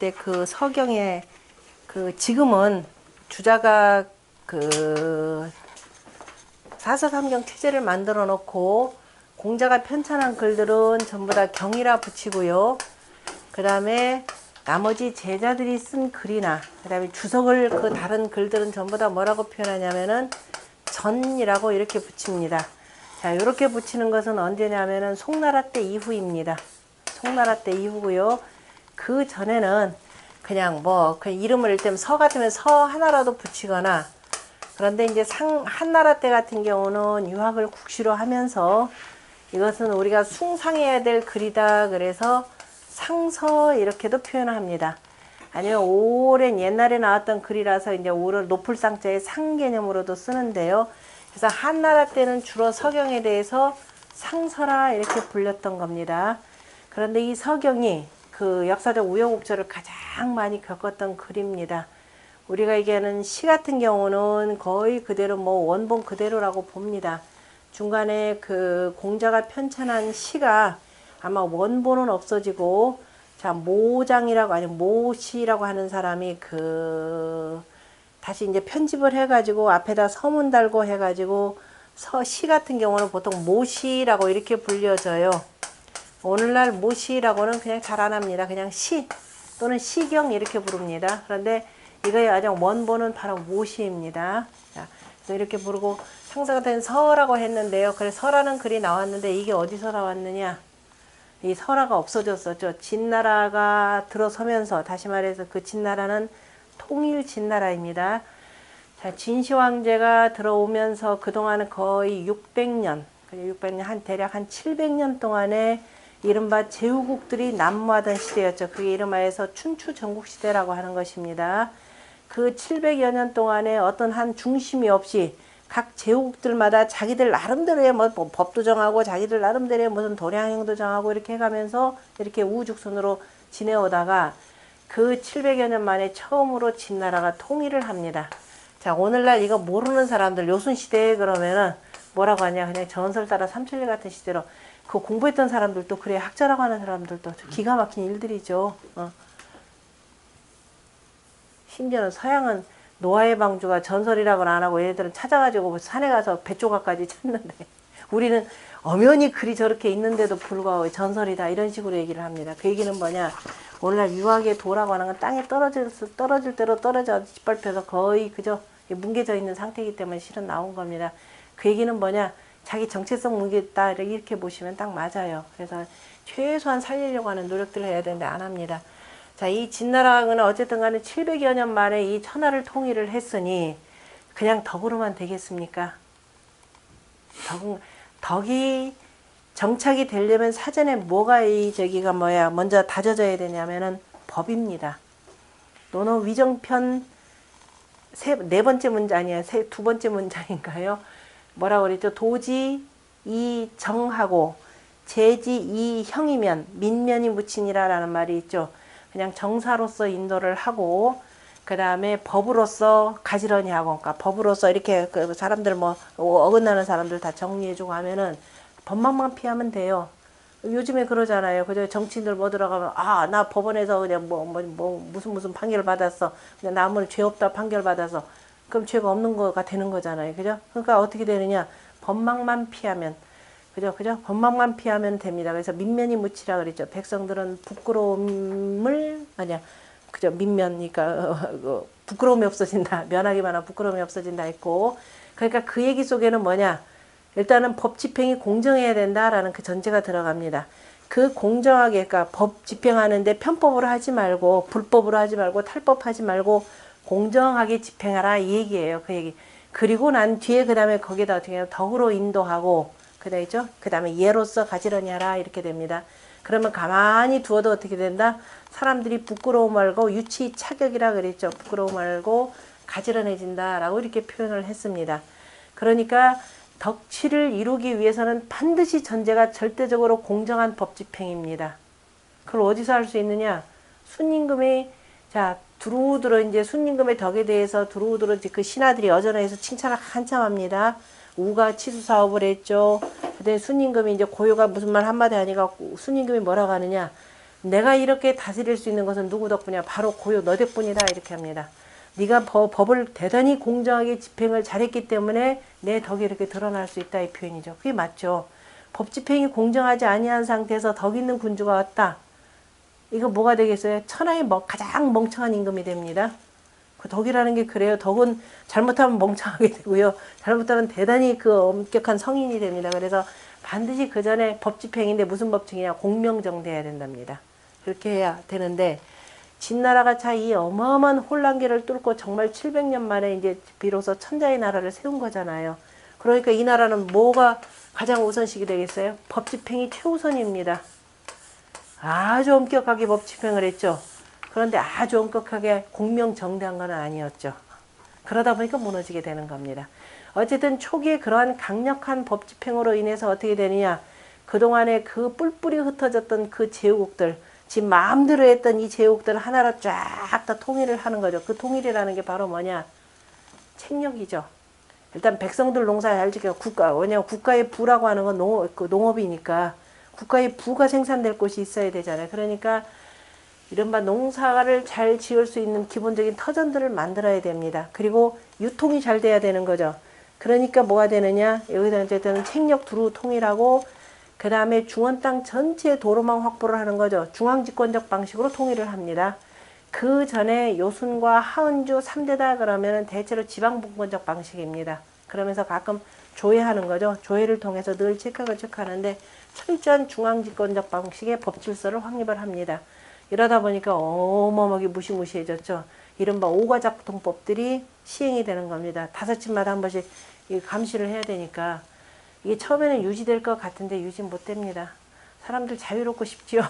때 그 서경에 지금은 주자가 사서삼경 체제를 만들어 놓고 공자가 편찬한 글들은 전부 다 경이라 붙이고요. 그 다음에 나머지 제자들이 쓴 글이나 그 다음에 주석을 다른 글들은 전부 다 뭐라고 표현하냐면은 전이라고 이렇게 붙입니다. 자, 이렇게 붙이는 것은 언제냐면은 송나라 때 이후입니다. 송나라 때 이후고요. 그 전에는 그냥 이름을 일단 서 같으면 서 하나라도 붙이거나, 그런데 이제 한나라 때 같은 경우는 유학을 국시로 하면서 이것은 우리가 숭상해야 될 글이다 그래서 상서 이렇게도 표현합니다. 아니면 오랜 옛날에 나왔던 글이라서 이제 오를 높을 상자에 상 개념으로도 쓰는데요. 그래서 한나라 때는 주로 서경에 대해서 상서라 이렇게 불렸던 겁니다. 그런데 이 서경이 그 역사적 우여곡절을 가장 많이 겪었던 글입니다. 우리가 얘기하는 시 같은 경우는 거의 그대로 원본 그대로라고 봅니다. 중간에 그 공자가 편찬한 시가 아마 원본은 없어지고, 자, 모장이라고, 아니 모시라고 하는 사람이 다시 이제 편집을 해가지고 앞에다 서문 달고 해가지고 시 같은 경우는 보통 모시라고 이렇게 불려져요. 오늘날 모시라고는 그냥 잘 안 합니다. 그냥 시 또는 시경 이렇게 부릅니다. 그런데 이거의 가장 원본은 바로 모시입니다. 자, 그래서 이렇게 부르고 상서가 된 서라고 했는데요. 그래서 서라는 글이 나왔는데 이게 어디서 나왔느냐? 이 서라가 없어졌었죠. 진나라가 들어서면서, 다시 말해서 그 진나라는 통일 진나라입니다. 자, 진시 황제가 들어오면서 그동안은 거의 600년, 대략 한 700년 동안에 이른바 제후국들이 난무하던 시대였죠. 그게 이름하여서 춘추 전국시대라고 하는 것입니다. 그 700여 년 동안에 어떤 한 중심이 없이 각 제후국들마다 자기들 나름대로의 법도 정하고 자기들 나름대로의 무슨 도량행도 정하고 이렇게 해가면서 이렇게 우후죽순으로 지내오다가 그 700여 년 만에 처음으로 진나라가 통일을 합니다. 자, 오늘날 이거 모르는 사람들, 요순시대에 그러면은 뭐라고 하냐, 그냥 전설 따라 삼천리 같은 시대로, 그 공부했던 사람들도 그래, 학자라고 하는 사람들도 기가 막힌 일들이죠. 심지어는 서양은 노아의 방주가 전설이라고는 안 하고 얘네들은 찾아가지고 산에 가서 배 조각까지 찾는데, 우리는 엄연히 글이 저렇게 있는데도 불구하고 전설이다 이런 식으로 얘기를 합니다. 그 얘기는 뭐냐, 오늘날 유학의 도라고 하는 건 땅에 떨어질 대로 떨어져 짓밟혀서 거의 그저 뭉개져 있는 상태이기 때문에 실은 나온 겁니다. 그 얘기는 뭐냐, 자기 정체성 뭉개다 이렇게 보시면 딱 맞아요. 그래서 최소한 살리려고 하는 노력들을 해야 되는데 안 합니다. 자, 이 진나라는 어쨌든 간에 700여 년 만에 이 천하를 통일을 했으니 그냥 덕으로만 되겠습니까? 덕이 정착이 되려면 사전에 뭐가 먼저 다져져야 되냐면은 법입니다. 논어 위정편 네 번째 문장 아니야, 두 번째 문장인가요? 뭐라고 그랬죠? 도지 이 정하고 제지 이 형이면 민면이 묻히니라라는 말이 있죠. 그냥 정사로서 인도를 하고, 그 다음에 법으로서 가지런히 하고, 그러니까 법으로서 이렇게 그 사람들 어긋나는 사람들 다 정리해주고 하면은 법망만 피하면 돼요. 요즘에 그러잖아요. 그저 정치인들 들어가면, 나 법원에서 그냥 무슨 판결 받았어. 그냥 나 아무리 죄 없다 판결 받아서. 그럼 죄가 없는 거가 되는 거잖아요. 그죠? 그러니까 어떻게 되느냐. 법망만 피하면. 그죠? 법망만 피하면 됩니다. 그래서 민면이 묻히라 그랬죠. 백성들은 부끄러움을, 민면이니까, 부끄러움이 없어진다. 면하기만 하면 부끄러움이 없어진다 했고. 그러니까 그 얘기 속에는 뭐냐. 일단은 법 집행이 공정해야 된다라는 그 전제가 들어갑니다. 그 공정하게, 그러니까 법 집행하는데 편법으로 하지 말고, 불법으로 하지 말고, 탈법하지 말고, 공정하게 집행하라 이 얘기예요. 그 얘기. 그리고 난 뒤에 그 다음에 거기다 어떻게 해요? 덕으로 인도하고, 그다죠? 그 다음에 예로서 가지런히 하라 이렇게 됩니다. 그러면 가만히 두어도 어떻게 된다? 사람들이 부끄러워 말고 유치 차격이라 그랬죠. 부끄러워 말고 가지런해진다라고 이렇게 표현을 했습니다. 그러니까 덕치를 이루기 위해서는 반드시 전제가 절대적으로 공정한 법 집행입니다. 그걸 어디서 할 수 있느냐? 순임금이 두루두루 이제 순임금의 덕에 대해서 두루두루 그 신하들이 여전해서 칭찬을 한참 합니다. 우가 치수 사업을 했죠. 그때 순임금이 이제 고요가 무슨 말 한마디 하니까 순임금이 뭐라고 하느냐? 내가 이렇게 다스릴 수 있는 것은 누구 덕분이야? 바로 고요 너 덕분이다. 이렇게 합니다. 네가 법을 대단히 공정하게 집행을 잘했기 때문에 내 덕이 이렇게 드러날 수 있다. 이 표현이죠. 그게 맞죠. 법 집행이 공정하지 아니한 상태에서 덕 있는 군주가 왔다. 이거 뭐가 되겠어요? 천하의 가장 멍청한 임금이 됩니다. 그 덕이라는 게 그래요. 덕은 잘못하면 멍청하게 되고요. 잘못하면 대단히 그 엄격한 성인이 됩니다. 그래서 반드시 그 전에 법 집행인데 무슨 법칙이냐? 공명정대해야 된답니다. 그렇게 해야 되는데 진나라가 자 이 어마어마한 혼란기를 뚫고 정말 700년 만에 이제 비로소 천자의 나라를 세운 거잖아요. 그러니까 이 나라는 뭐가 가장 우선식이 되겠어요? 법 집행이 최우선입니다. 아주 엄격하게 법 집행을 했죠. 그런데 아주 엄격하게 공명정대한 건 아니었죠. 그러다 보니까 무너지게 되는 겁니다. 어쨌든 초기에 그러한 강력한 법 집행으로 인해서 어떻게 되느냐. 그동안에 그 뿔뿔이 흩어졌던 그 제국들, 지 마음대로 했던 이 제국들을 하나로 쫙 다 통일을 하는 거죠. 그 통일이라는 게 바로 뭐냐. 책력이죠. 일단 백성들 농사 잘 지켜 왜냐면 국가의 부라고 하는 건 농업이니까 국가의 부가 생산될 곳이 있어야 되잖아요. 그러니까 이른바 농사를 잘 지을 수 있는 기본적인 터전들을 만들어야 됩니다. 그리고 유통이 잘 돼야 되는 거죠. 그러니까 뭐가 되느냐. 여기서 어쨌든 책력 두루 통일하고 그 다음에 중원 땅 전체 도로망 확보를 하는 거죠. 중앙집권적 방식으로 통일을 합니다. 그 전에 요순과 하은주 3대다 그러면 대체로 지방분권적 방식입니다. 그러면서 가끔 조회하는 거죠. 조회를 통해서 늘 체크를 체크하는데 철저한 중앙집권적 방식의 법질서를 확립을 합니다. 이러다 보니까 어마어마하게 무시무시해졌죠. 이른바 오가작동법들이 시행이 되는 겁니다. 5층마다 한 번씩 감시를 해야 되니까 이게 처음에는 유지될 것 같은데 유지 못 됩니다. 사람들 자유롭고 싶지요.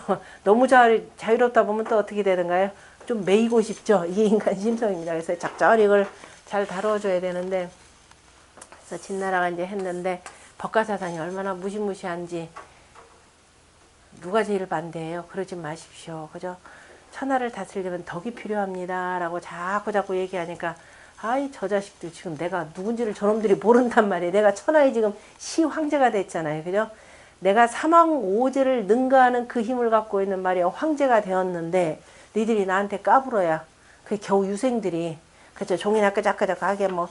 너무 자유롭다 보면 또 어떻게 되는가요? 좀 매이고 싶죠. 이게 인간 심성입니다. 그래서 적절히 이걸 잘 다뤄줘야 되는데 그래서 진나라가 이제 했는데 법가사상이 얼마나 무시무시한지 누가 제일 반대해요? 그러지 마십시오. 그죠? 천하를 다스리려면 덕이 필요합니다. 라고 자꾸 얘기하니까 아이 저 자식들 지금 내가 누군지를 저놈들이 모른단 말이에요. 내가 천하의 지금 시황제가 됐잖아요. 그죠? 내가 사망오제를 능가하는 그 힘을 갖고 있는 말이야. 황제가 되었는데 니들이 나한테 까불어야 그게 겨우 유생들이 그죠? 종이나 끄적끄적하게 뭐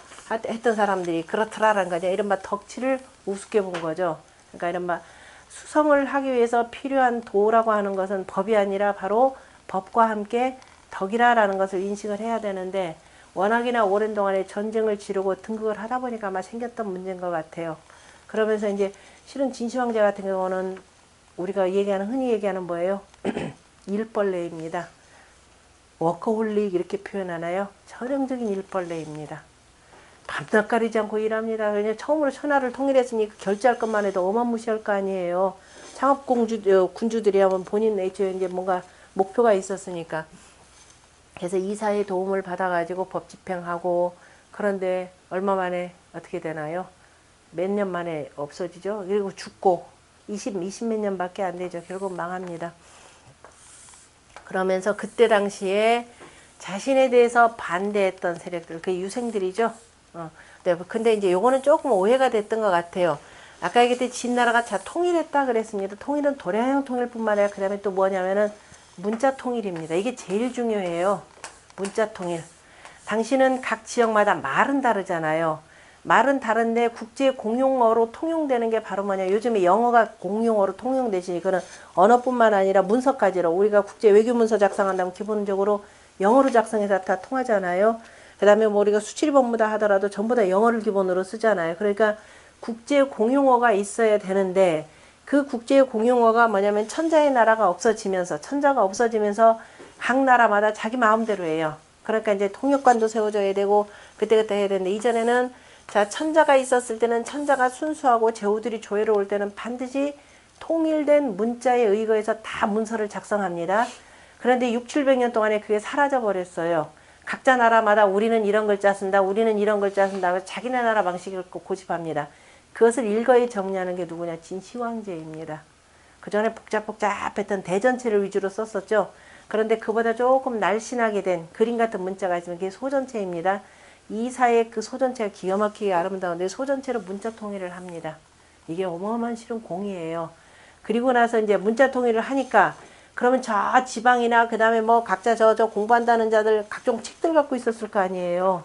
했던 사람들이 그렇더라라는 거죠. 이른바 덕치를 우습게 본 거죠. 그러니까 이른바 수성을 하기 위해서 필요한 도라고 하는 것은 법이 아니라 바로 법과 함께 덕이라는 것을 인식을 해야 되는데 워낙이나 오랜 동안에 전쟁을 치르고 등극을 하다 보니까 아마 생겼던 문제인 것 같아요. 그러면서 이제 실은 진시황제 같은 경우는 우리가 흔히 얘기하는 뭐예요? 일벌레입니다. 워커홀릭 이렇게 표현하나요? 전형적인 일벌레입니다. 밤낮 가리지 않고 일합니다. 그냥 처음으로 천하를 통일했으니 결제할 것만 해도 어마무시할 거 아니에요. 군주들이 하면 본인 내초에 이제 뭔가 목표가 있었으니까. 그래서 이사의 도움을 받아가지고 법 집행하고 그런데 얼마 만에 어떻게 되나요? 몇 년 만에 없어지죠. 그리고 죽고 20 몇 년밖에 안 되죠. 결국 망합니다. 그러면서 그때 당시에 자신에 대해서 반대했던 세력들, 그 유생들이죠. 네, 근데 이제 요거는 조금 오해가 됐던 것 같아요. 아까 얘기했듯이 진나라가 자 통일했다 그랬습니다. 통일은 도량형 통일뿐만 아니라 그 다음에 또 뭐냐면은 문자 통일입니다. 이게 제일 중요해요. 문자 통일. 당신은 각 지역마다 말은 다르잖아요. 말은 다른데 국제 공용어로 통용되는 게 바로 뭐냐. 요즘에 영어가 공용어로 통용되시니 그는 언어뿐만 아니라 문서까지로 우리가 국제 외교 문서 작성한다면 기본적으로 영어로 작성해서 다 통하잖아요. 그 다음에 뭐 우리가 수출입 업무다 하더라도 전부 다 영어를 기본으로 쓰잖아요. 그러니까 국제 공용어가 있어야 되는데 그 국제 공용어가 뭐냐면 천자의 나라가 없어지면서 천자가 없어지면서 각 나라마다 자기 마음대로 해요. 그러니까 이제 통역관도 세워줘야 되고 그때그때 해야 되는데 이전에는 자 천자가 있었을 때는 천자가 순수하고 제후들이 조회로 올 때는 반드시 통일된 문자에 의거해서 다 문서를 작성합니다. 그런데 600~700년 동안에 그게 사라져 버렸어요. 각자 나라마다 우리는 이런 글자 쓴다. 우리는 이런 글자 쓴다. 자기네 나라 방식을 고집합니다. 그것을 일거에 정리하는 게 누구냐? 진시황제입니다. 그 전에 복잡했던 대전체를 위주로 썼었죠. 그런데 그보다 조금 날씬하게 된 그림 같은 문자가 있으면 그게 소전체입니다. 이사의 그 소전체가 기가 막히게 아름다운데 소전체로 문자 통일을 합니다. 이게 어마어마한 실은 공이에요. 그리고 나서 이제 문자 통일을 하니까 그러면 저 지방이나 그 다음에 뭐 각자 저 공부한다는 자들 각종 책들 갖고 있었을 거 아니에요.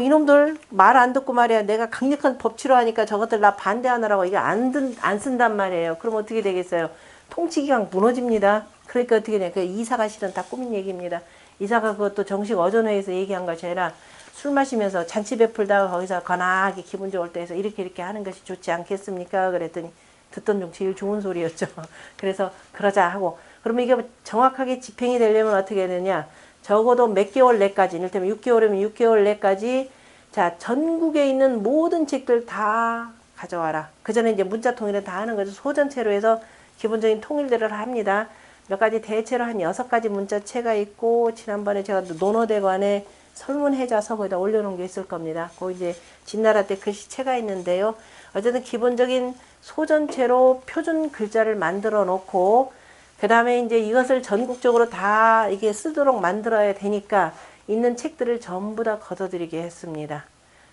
이놈들 말 안 듣고 말이야. 내가 강력한 법치로 하니까 저것들 나 반대하느라고 이게 안 쓴단 말이에요. 그럼 어떻게 되겠어요? 통치기강 무너집니다. 그러니까 어떻게 돼? 그 이사가 실은 다 꾸민 얘기입니다. 이사가 그것도 정식 어전회에서 얘기한 것이 아니라 술 마시면서 잔치 베풀다가 거기서 거나하게 기분 좋을 때에서 이렇게 하는 것이 좋지 않겠습니까? 그랬더니 듣던 중 제일 좋은 소리였죠. 그래서 그러자 하고 그러면 이게 정확하게 집행이 되려면 어떻게 되느냐? 적어도 몇 개월 내까지, 이를테면 6개월이면 6개월 내까지 자 전국에 있는 모든 책들 다 가져와라. 그 전에 이제 문자 통일은 다 하는 거죠. 소전체로 해서 기본적인 통일들을 합니다. 몇 가지 대체로 한 6가지 문자체가 있고 지난번에 제가 논어대관에 설문해자서 거기다 올려놓은 게 있을 겁니다. 거기 이제 진나라 때 글씨체가 있는데요. 어쨌든 기본적인 소전체로 표준 글자를 만들어 놓고 그 다음에 이제 이것을 전국적으로 다 이게 쓰도록 만들어야 되니까 있는 책들을 전부 다 걷어들이게 했습니다.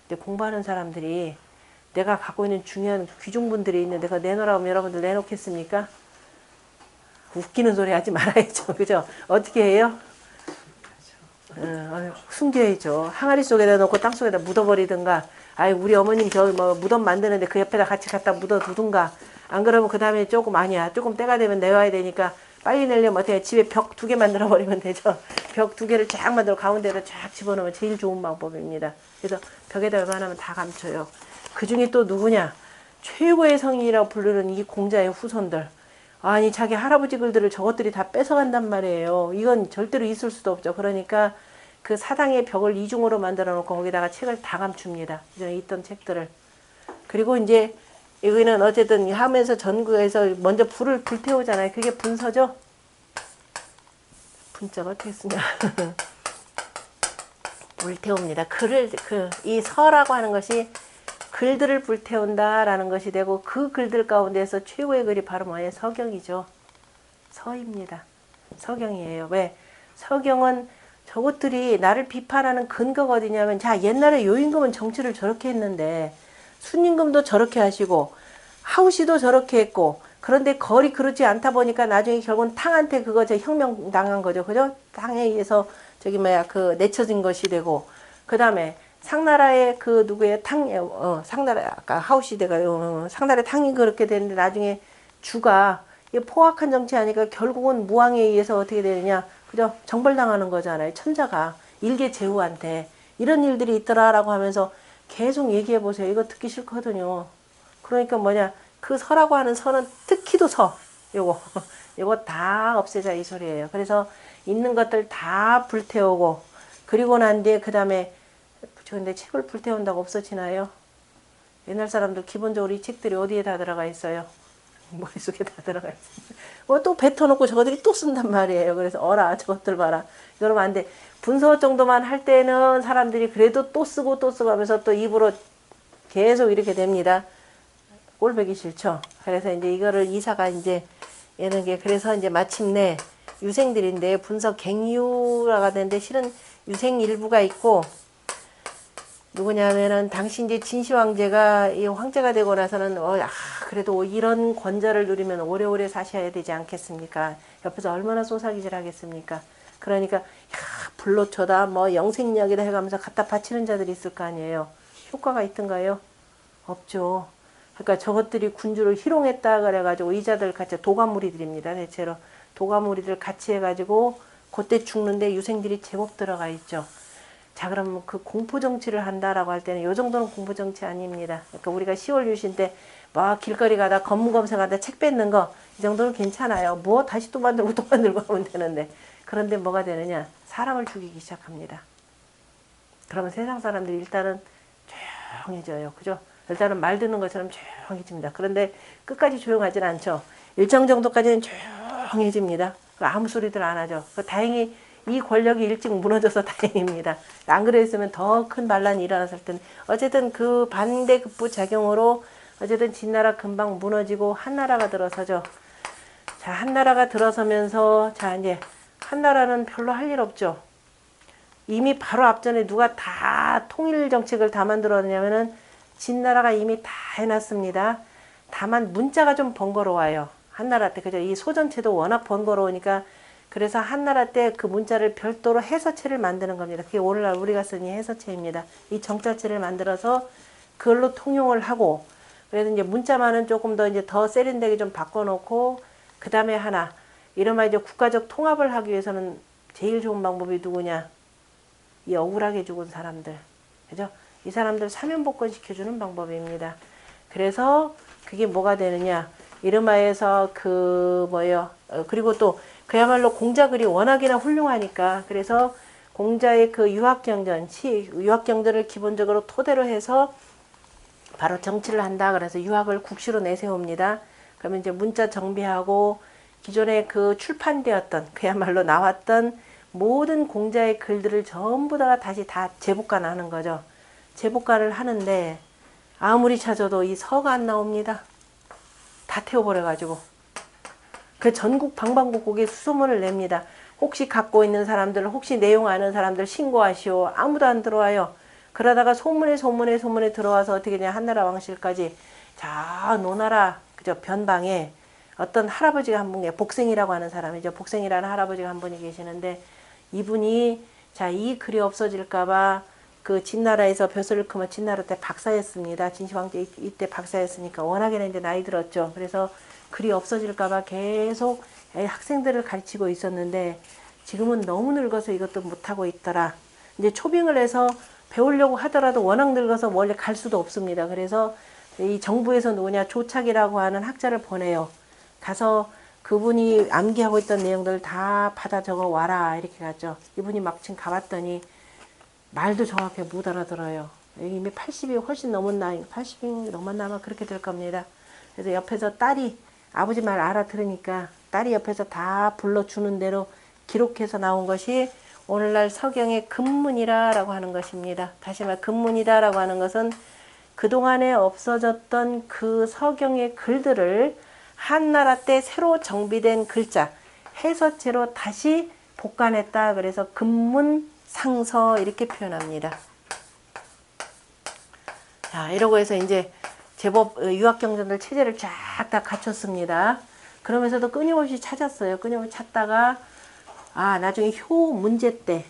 근데 공부하는 사람들이 내가 갖고 있는 중요한 귀중분들이 있는데 그거 내놓으라고 하면 여러분들 내놓겠습니까? 웃기는 소리 하지 말아야죠. 그죠? 어떻게 해요? 숨겨야죠. 항아리 속에다 놓고 땅 속에다 묻어버리든가 아이 우리 어머님 저 뭐 무덤 만드는데 그 옆에다 같이 갖다 묻어두든가 안 그러면 그 다음에 조금 아니야. 조금 때가 되면 내와야 되니까 빨리 내려면 어떻게 집에 벽 2개 만들어 버리면 되죠. 벽 2개를 쫙 만들어 가운데로 쫙 집어넣으면 제일 좋은 방법입니다. 그래서 벽에다 웬만하면 다 감춰요. 그 중에 또 누구냐? 최고의 성인이라고 부르는 이 공자의 후손들. 아니 자기 할아버지 글들을 저것들이 다 뺏어간단 말이에요. 이건 절대로 있을 수도 없죠. 그러니까 그 사당의 벽을 이중으로 만들어 놓고 거기다가 책을 다 감춥니다. 그전에 있던 책들을. 그리고 이제 여기는 어쨌든 하면서 전국에서 먼저 불태우잖아요. 그게 분서죠. 분자가 어떻게 쓰냐. 불태웁니다. 이 서라고 하는 것이 글들을 불태운다라는 것이 되고 그 글들 가운데서 최고의 글이 바로 뭐예요? 서경이죠. 서입니다. 서경이에요. 왜? 서경은 저것들이 나를 비판하는 근거가 어디냐면 자 옛날에 요임금은 정치를 저렇게 했는데 순임금도 저렇게 하시고 하우시도 저렇게 했고 그런데 거리 그렇지 않다 보니까 나중에 결국은 탕한테 그거 혁명 당한 거죠. 그죠? 탕에 의해서 그 내쳐진 것이 되고 그 다음에 상나라의 그 누구의 상나라 아까 하우시대가 상나라의 탕이 그렇게 되는데 나중에 주가 포악한 정치하니까 결국은 무왕에 의해서 어떻게 되느냐 그죠? 정벌당하는 거잖아요. 천자가 일개 제후한테 이런 일들이 있더라라고 하면서 계속 얘기해 보세요. 이거 듣기 싫거든요. 그러니까 뭐냐 그 서라고 하는 서는 특히도 서 요거 다 없애자 이 소리예요. 그래서 있는 것들 다 불태우고 그리고 난 뒤에 그 다음에 근데 책을 불태운다고 없어지나요? 옛날 사람들 기본적으로 이 책들이 어디에 다 들어가 있어요? 머릿속에 다 들어가 있어요. 또 뱉어놓고 저것들이 또 쓴단 말이에요. 그래서 어라 저것들 봐라. 그러면 안 돼. 분서 정도만 할 때는 사람들이 그래도 또 쓰고 하면서 또 입으로 계속 이렇게 됩니다. 꼴보기 싫죠. 그래서 이제 이거를 이사가 이제 얘는 게 그래서 이제 마침내 유생들인데 분서 갱유라가 되는데 실은 유생 일부가 있고 누구냐면은 당시 이제 진시 황제가 이 황제가 되고 나서는 그래도 이런 권좌를 누리면 오래오래 사셔야 되지 않겠습니까? 옆에서 얼마나 소사기질 하겠습니까? 그러니까 불로초다 뭐 영생약이다 해가면서 갖다 바치는 자들이 있을 거 아니에요. 효과가 있던가요? 없죠. 그러니까 저것들이 군주를 희롱했다 그래가지고 이자들 같이 도가무리들입니다. 대체로 도가무리들 같이 해가지고 그때 죽는데 유생들이 제법 들어가 있죠. 자 그럼 그 공포정치를 한다라고 할 때는 요 정도는 공포정치 아닙니다. 그러니까 우리가 10월 유신 때 막 길거리 가다 검문검색하다 책 뺏는 거 이 정도는 괜찮아요. 뭐 다시 또 만들고 하면 되는데 그런데 뭐가 되느냐 사람을 죽이기 시작합니다. 그러면 세상 사람들이 일단은 조용해져요. 그죠? 일단은 말 듣는 것처럼 조용해집니다. 그런데 끝까지 조용하진 않죠. 일정 정도까지는 조용해집니다. 아무 소리들 안 하죠. 다행히 이 권력이 일찍 무너져서 다행입니다. 안 그랬으면 더 큰 반란이 일어났을 텐데 어쨌든 그 반대급부 작용으로 어쨌든 진나라 금방 무너지고 한나라가 들어서죠. 자 한나라가 들어서면서 자 이제 한나라는 별로 할 일 없죠. 이미 바로 앞전에 누가 다 통일 정책을 다 만들었냐면은 진나라가 이미 다 해놨습니다. 다만 문자가 좀 번거로워요. 한나라 때. 그죠? 이 소전체도 워낙 번거로우니까 그래서 한나라 때 그 문자를 별도로 해서체를 만드는 겁니다. 그게 오늘날 우리가 쓰는 해서체입니다. 이 정자체를 만들어서 그걸로 통용을 하고, 그래서 이제 문자만은 조금 더 이제 더 세련되게 좀 바꿔놓고, 그 다음에 하나, 이른바 이제 국가적 통합을 하기 위해서는 제일 좋은 방법이 누구냐? 이 억울하게 죽은 사람들. 그죠? 이 사람들 사면복권 시켜주는 방법입니다. 그래서 그게 뭐가 되느냐? 이름하여서 그리고 또 그야말로 공자글이 워낙이나 훌륭하니까, 그래서 공자의 그 유학경전을 기본적으로 토대로 해서 바로 정치를 한다. 그래서 유학을 국시로 내세웁니다. 그러면 이제 문자 정비하고 기존에 그 출판되었던, 그야말로 나왔던 모든 공자의 글들을 전부 다시 다 재복간을 하는 거죠. 재복간을 하는데 아무리 찾아도 이 서가 안 나옵니다. 다 태워버려가지고. 그 전국 방방곡곡에 수소문을 냅니다. 혹시 갖고 있는 사람들, 혹시 내용 아는 사람들 신고하시오. 아무도 안 들어와요. 그러다가 소문에 들어와서 어떻게 되냐, 한나라 왕실까지 자 노나라 그저 변방에 어떤 할아버지가 한 분이, 복생이라고 하는 사람이죠. 복생이라는 할아버지가 한 분이 계시는데, 이분이 자 이 글이 없어질까봐 그 진나라에서 벼슬을 크면 진나라 때 박사였습니다. 진시황제 이때 박사였으니까 워낙에는 이제 나이 들었죠. 그래서 글이 없어질까봐 계속 학생들을 가르치고 있었는데, 지금은 너무 늙어서 이것도 못하고 있더라. 이제 초빙을 해서 배우려고 하더라도 워낙 늙어서 원래 갈 수도 없습니다. 그래서 이 정부에서 누구냐, 조착이라고 하는 학자를 보내요. 가서 그분이 암기하고 있던 내용들을 다 받아 적어 와라 이렇게 갔죠. 이분이 막층 가봤더니 말도 정확히 못 알아들어요. 이미 80이 훨씬 넘은 나이, 80이 넘었나 아마 그렇게 될 겁니다. 그래서 옆에서 딸이 아버지 말 알아들으니까 딸이 옆에서 다 불러주는 대로 기록해서 나온 것이 오늘날 서경의 금문이라고 하는 것입니다. 다시 말 금문이다라고 하는 것은 그동안에 없어졌던 그 서경의 글들을 한나라 때 새로 정비된 글자 해서체로 다시 복간했다. 그래서 금문상서 이렇게 표현합니다. 자, 이러고 해서 이제 제법 유학경전들 체제를 쫙 다 갖췄습니다. 그러면서도 끊임없이 찾았어요. 끊임없이 찾다가 나중에 효 문제 때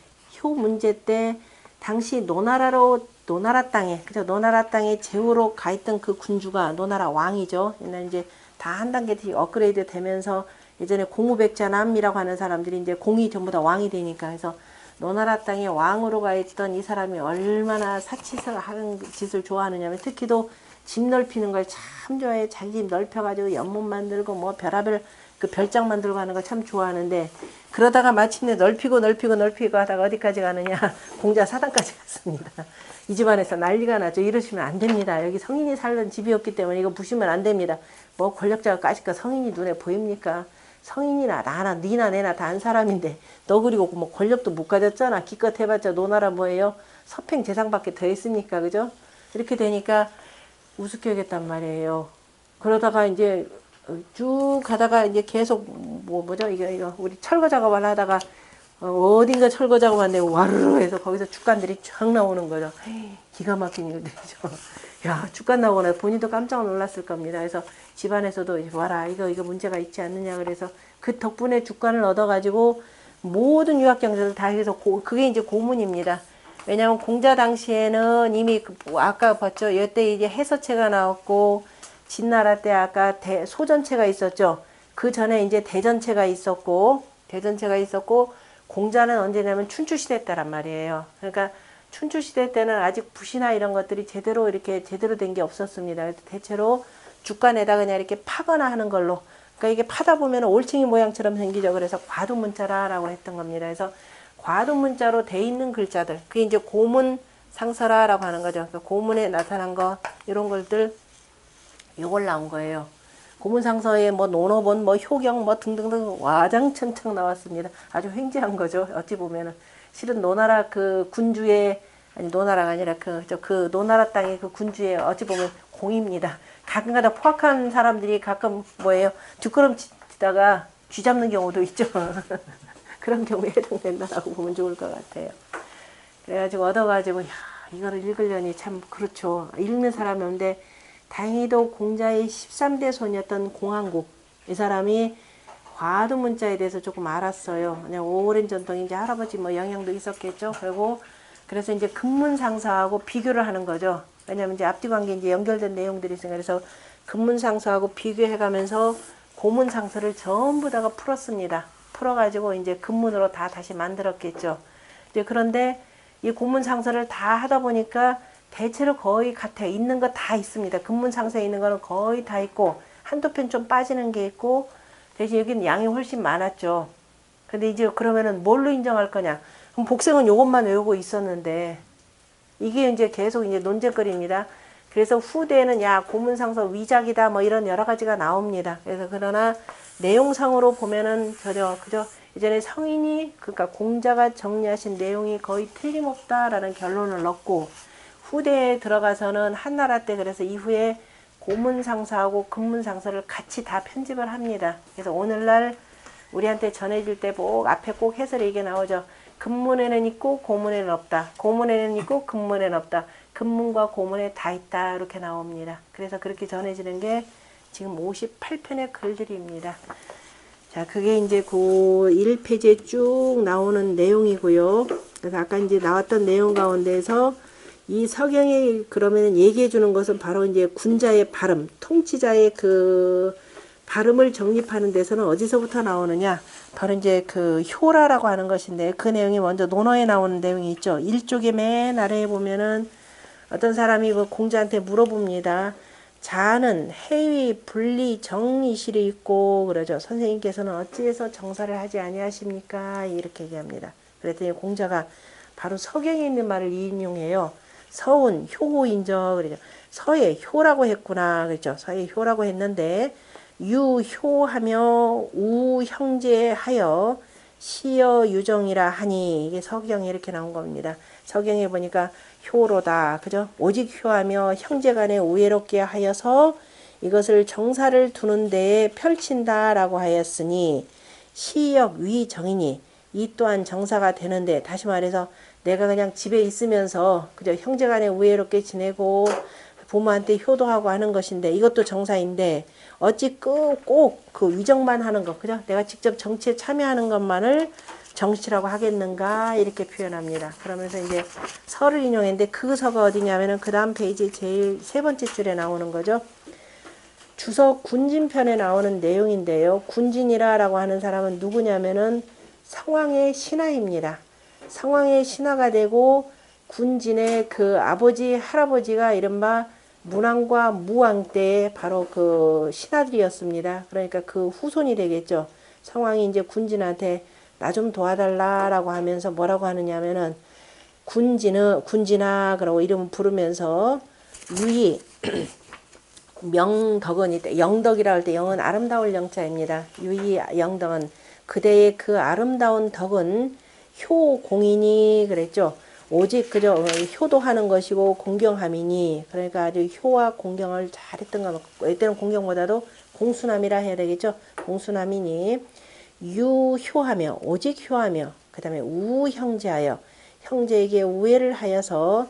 당시 노나라 땅에, 그죠? 노나라 땅에 제후로 가 있던 그 군주가 노나라 왕이죠. 옛날 이제 다 한 단계 업그레이드 되면서 예전에 공우백자남이라고 하는 사람들이 이제 공이 전부 다 왕이 되니까, 해서 노나라 땅에 왕으로 가 있던 이 사람이 얼마나 사치를 하는 짓을 좋아하느냐면, 특히도 집 넓히는 걸 참 좋아해. 자기 집 넓혀가지고 연못 만들고 뭐 별하별 그 별장 만들고 하는 거 참 좋아하는데, 그러다가 마침내 넓히고 하다가 어디까지 가느냐, 공자 사당까지 갔습니다. 이 집안에서 난리가 나죠. 이러시면 안 됩니다. 여기 성인이 살던 집이었기 때문에 이거 부시면 안 됩니다. 뭐 권력자가 까짓까 성인이 눈에 보입니까? 성인이나 나나 니나 내나 다 한 사람인데, 너 그리고 뭐 권력도 못 가졌잖아. 기껏 해봤자 노나라 뭐예요? 서팽 재상밖에 더 있습니까? 그죠? 이렇게 되니까 우습게 여겼단 말이에요. 그러다가 이제 쭉 가다가 이제 계속 뭐죠? 이거 우리 철거 작업을 하다가 어딘가 철거 작업하는데 와르르 해서 거기서 죽간들이 쫙 나오는 거죠. 기가 막힌 일들이죠. 야, 죽간 나오고 나 본인도 깜짝 놀랐을 겁니다. 그래서 집안에서도 와라, 이거 문제가 있지 않느냐. 그래서 그 덕분에 죽간을 얻어가지고 모든 유학경전을 다 해서 그게 이제 고문입니다. 왜냐하면 공자 당시에는 이미 아까 봤죠. 이때 이제 해서체가 나왔고, 진나라 때 아까 소전체가 있었죠. 그 전에 이제 대전체가 있었고, 공자는 언제냐면 춘추시대 때란 말이에요. 그러니까 춘추시대 때는 아직 붓이나 이런 것들이 제대로 된 게 없었습니다. 그래서 대체로 죽간에다 그냥 이렇게 파거나 하는 걸로, 그러니까 이게 파다 보면 올챙이 모양처럼 생기죠. 그래서 과두문자라고 했던 겁니다. 그래서 과두문자로 돼 있는 글자들, 그게 이제 고문상서라라고 하는 거죠. 그러니까 고문에 나타난 거, 이런 것들, 요걸 나온 거예요. 고문상서에 뭐 논어본, 뭐 효경, 뭐 등등등 와장창창 나왔습니다. 아주 횡재한 거죠. 어찌 보면은 실은 노나라 그 군주의, 아니 노나라가 아니라 그 노나라 땅의 그 군주의 어찌 보면 공입니다. 가끔가다 포악한 사람들이 가끔 뭐예요? 뒷걸음치다가 쥐 잡는 경우도 있죠. 그런 경우에 해당된다라고 보면 좋을 것 같아요. 그래가지고 얻어가지고, 야, 이거를 읽으려니 참 그렇죠. 읽는 사람이 없는데, 다행히도 공자의 13대 손이었던 공항국, 이 사람이 과두문자에 대해서 조금 알았어요. 그냥 오랜 전통이 이제 할아버지 뭐 영향도 있었겠죠. 그리고 그래서 이제 근문상사하고 비교를 하는 거죠. 왜냐면 이제 앞뒤 관계 이제 연결된 내용들이 있으니까. 그래서 근문상사하고 비교해가면서 고문상서를 전부 다가 풀었습니다. 풀어가지고 이제 근문으로 다 다시 만들었겠죠. 이제 그런데 이 고문상서를 다 하다 보니까 대체로 거의 같아요. 있는 거 다 있습니다. 근문상서에 있는 거는 거의 다 있고 한두 편 좀 빠지는 게 있고 대신 여기는 양이 훨씬 많았죠. 근데 이제 그러면은 뭘로 인정할 거냐? 그럼 복생은 요것만 외우고 있었는데 이게 이제 계속 이제 논쟁거리입니다. 그래서 후대에는 야 고문상서 위작이다 뭐 이런 여러 가지가 나옵니다. 그래서 그러나 내용상으로 보면은 전혀 그저 이전에 성인이 그러니까 공자가 정리하신 내용이 거의 틀림없다라는 결론을 넣고 후대에 들어가서는 한나라 때 그래서 이후에 고문상서하고 근문상서를 같이 다 편집을 합니다. 그래서 오늘날 우리한테 전해질 때 꼭 앞에 꼭 해설에 이게 나오죠. 근문에는 있고 고문에는 없다. 고문에는 있고 근문에는 없다. 근문과 고문에 다 있다. 이렇게 나옵니다. 그래서 그렇게 전해지는 게 지금 58편의 글들입니다. 자, 그게 이제 그 1페이지에 쭉 나오는 내용이고요. 그래서 아까 이제 나왔던 내용 가운데서 이 서경이 그러면 얘기해 주는 것은 바로 이제 군자의 발음, 통치자의 그 발음을 정립하는 데서는 어디서부터 나오느냐? 바로 이제 그 효라라고 하는 것인데 그 내용이 먼저 논어에 나오는 내용이 있죠. 1쪽에 맨 아래에 보면은 어떤 사람이 그 공자한테 물어봅니다. 자는 해위, 분리, 정이실이 있고 그러죠. 선생님께서는 어찌해서 정사를 하지 아니하십니까? 이렇게 얘기합니다. 그랬더니 공자가 바로 서경에 있는 말을 인용해요. 서운, 효인저 그러죠. 서에 효라고 했구나. 그렇죠. 서에 효라고 했는데 유효하며 우형제하여 시여 유정이라 하니 이게 서경에 이렇게 나온 겁니다. 서경에 보니까 효로다. 그죠? 오직 효하며 형제간에 우애롭게 하여서 이것을 정사를 두는 데에 펼친다라고 하였으니 시역 위정이니 이 또한 정사가 되는데 다시 말해서 내가 그냥 집에 있으면서 그저 형제간에 우애롭게 지내고 부모한테 효도하고 하는 것인데 이것도 정사인데 어찌 꼭 그 위정만 하는 것 그죠? 내가 직접 정치에 참여하는 것만을 정치라고 하겠는가 이렇게 표현합니다. 그러면서 이제 서를 인용했는데 그 서가 어디냐면은 그 다음 페이지 제일 세 번째 줄에 나오는 거죠. 주석 군진편에 나오는 내용인데요. 군진이라고 하는 사람은 누구냐면은 성왕의 신하입니다. 성왕의 신하가 되고 군진의 그 아버지 할아버지가 이른바 문왕과 무왕 때 바로 그 신하들이었습니다. 그러니까 그 후손이 되겠죠. 성왕이 이제 군진한테 나 좀 도와달라라고 하면서 뭐라고 하느냐면은 군진아 그러고 이름 부르면서 유이 명덕은 이때 영덕이라 할 때 영은 아름다울 영자입니다. 유이 영덕은 그대의 그 아름다운 덕은 효공이니 그랬죠. 오직 그저 효도하는 것이고 공경함이니 그러니까 아주 효와 공경을 잘했던 것 같고 이때는 공경보다도 공순함이라 해야 되겠죠. 공순함이니 유효하며 오직 효하며 그 다음에 우형제하여 형제에게 우애를 하여서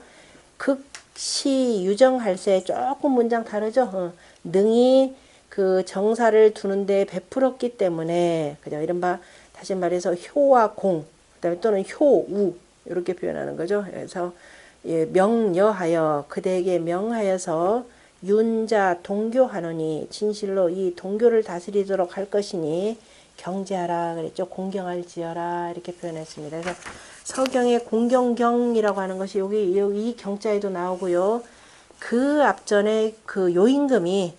극시 유정할세 조금 문장 다르죠. 능히 그 정사를 두는데 베풀었기 때문에 그죠. 이른바 다시 말해서 효와 공 그다음에 또는 효우 이렇게 표현하는 거죠. 그래서 예, 명여하여 그대에게 명하여서 윤자 동교하노니 진실로 이 동교를 다스리도록 할 것이니 경제하라 그랬죠. 공경할지어라 이렇게 표현했습니다. 그래서 서경의 공경경이라고 하는 것이 여기 이 경자에도 나오고요. 그 앞전에 그 요임금이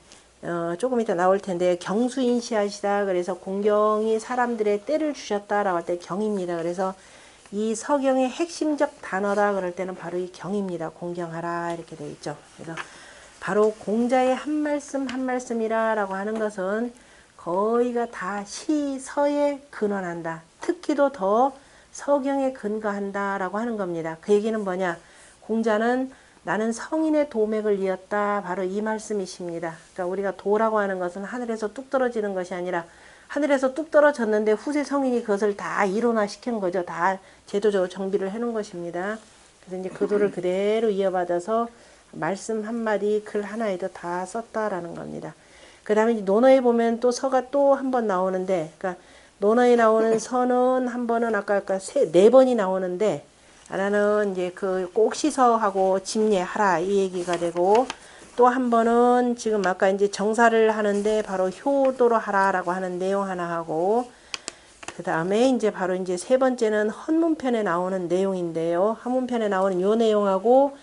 조금 이따 나올 텐데 경수인시하시다 그래서 공경이 사람들의 때를 주셨다라고 할 때 경입니다. 그래서 이 서경의 핵심적 단어다 그럴 때는 바로 이 경입니다. 공경하라 이렇게 되어 있죠. 그래서 바로 공자의 한 말씀 한 말씀이라고 하는 것은 거의가 다 시서에 근원한다. 특히도 더 서경에 근거한다라고 하는 겁니다. 그 얘기는 뭐냐? 공자는 나는 성인의 도맥을 이었다. 바로 이 말씀이십니다. 그러니까 우리가 도라고 하는 것은 하늘에서 뚝 떨어지는 것이 아니라 하늘에서 뚝 떨어졌는데 후세 성인이 그것을 다 이론화시킨 거죠. 다 제도적으로 정비를 해놓은 것입니다. 그래서 이제 그 도를 그대로 이어받아서 말씀 한마디 글 하나에도 다 썼다라는 겁니다. 그 다음에 논어에 보면 또 서가 또 한 번 나오는데, 그러니까 논어에 나오는 서는 한 번은 아까 네 번이 나오는데, 하나는 이제 그 꼭 씻어하고 집례하라 이 얘기가 되고, 또 한 번은 지금 아까 이제 정사를 하는데 바로 효도로 하라라고 하는 내용 하나 하고, 그 다음에 이제 바로 이제 세 번째는 헌문편에 나오는 내용인데요. 헌문편에 나오는 요 내용하고,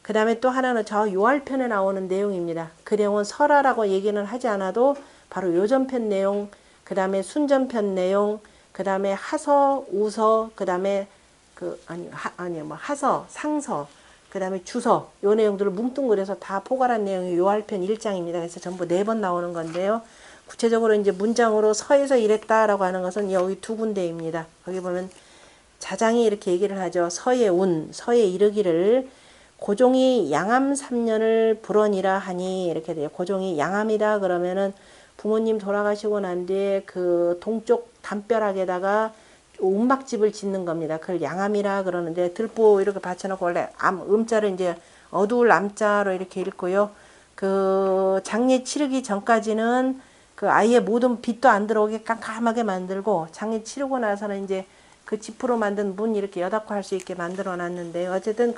그 다음에 또 하나는 저 요할편에 나오는 내용입니다. 그 내용은 설화라고 얘기는 하지 않아도 바로 요전편 내용, 그 다음에 순전편 내용, 그 다음에 하서, 우서, 그 다음에 하서, 상서, 그 다음에 주서, 요 내용들을 뭉뚱그려서 다 포괄한 내용이 요할편 1장입니다. 그래서 전부 4번 나오는 건데요. 구체적으로 이제 문장으로 서에서 이랬다라고 하는 것은 여기 두 군데입니다. 거기 보면 자장이 이렇게 얘기를 하죠. 서에 운, 서에 이르기를 고종이 양암 3년을 불언이라 하니 이렇게 돼요. 고종이 양암이다 그러면은 부모님 돌아가시고 난 뒤에 그 동쪽 담벼락에다가 움막집을 짓는 겁니다. 그걸 양암이라 그러는데 들보 이렇게 받쳐놓고 원래 음자를 이제 어두울 암자로 이렇게 읽고요. 그 장례 치르기 전까지는 그 아예 모든 빛도 안 들어오게 깜깜하게 만들고 장례 치르고 나서는 이제 그 지프로 만든 문 이렇게 여닫고 할 수 있게 만들어 놨는데 어쨌든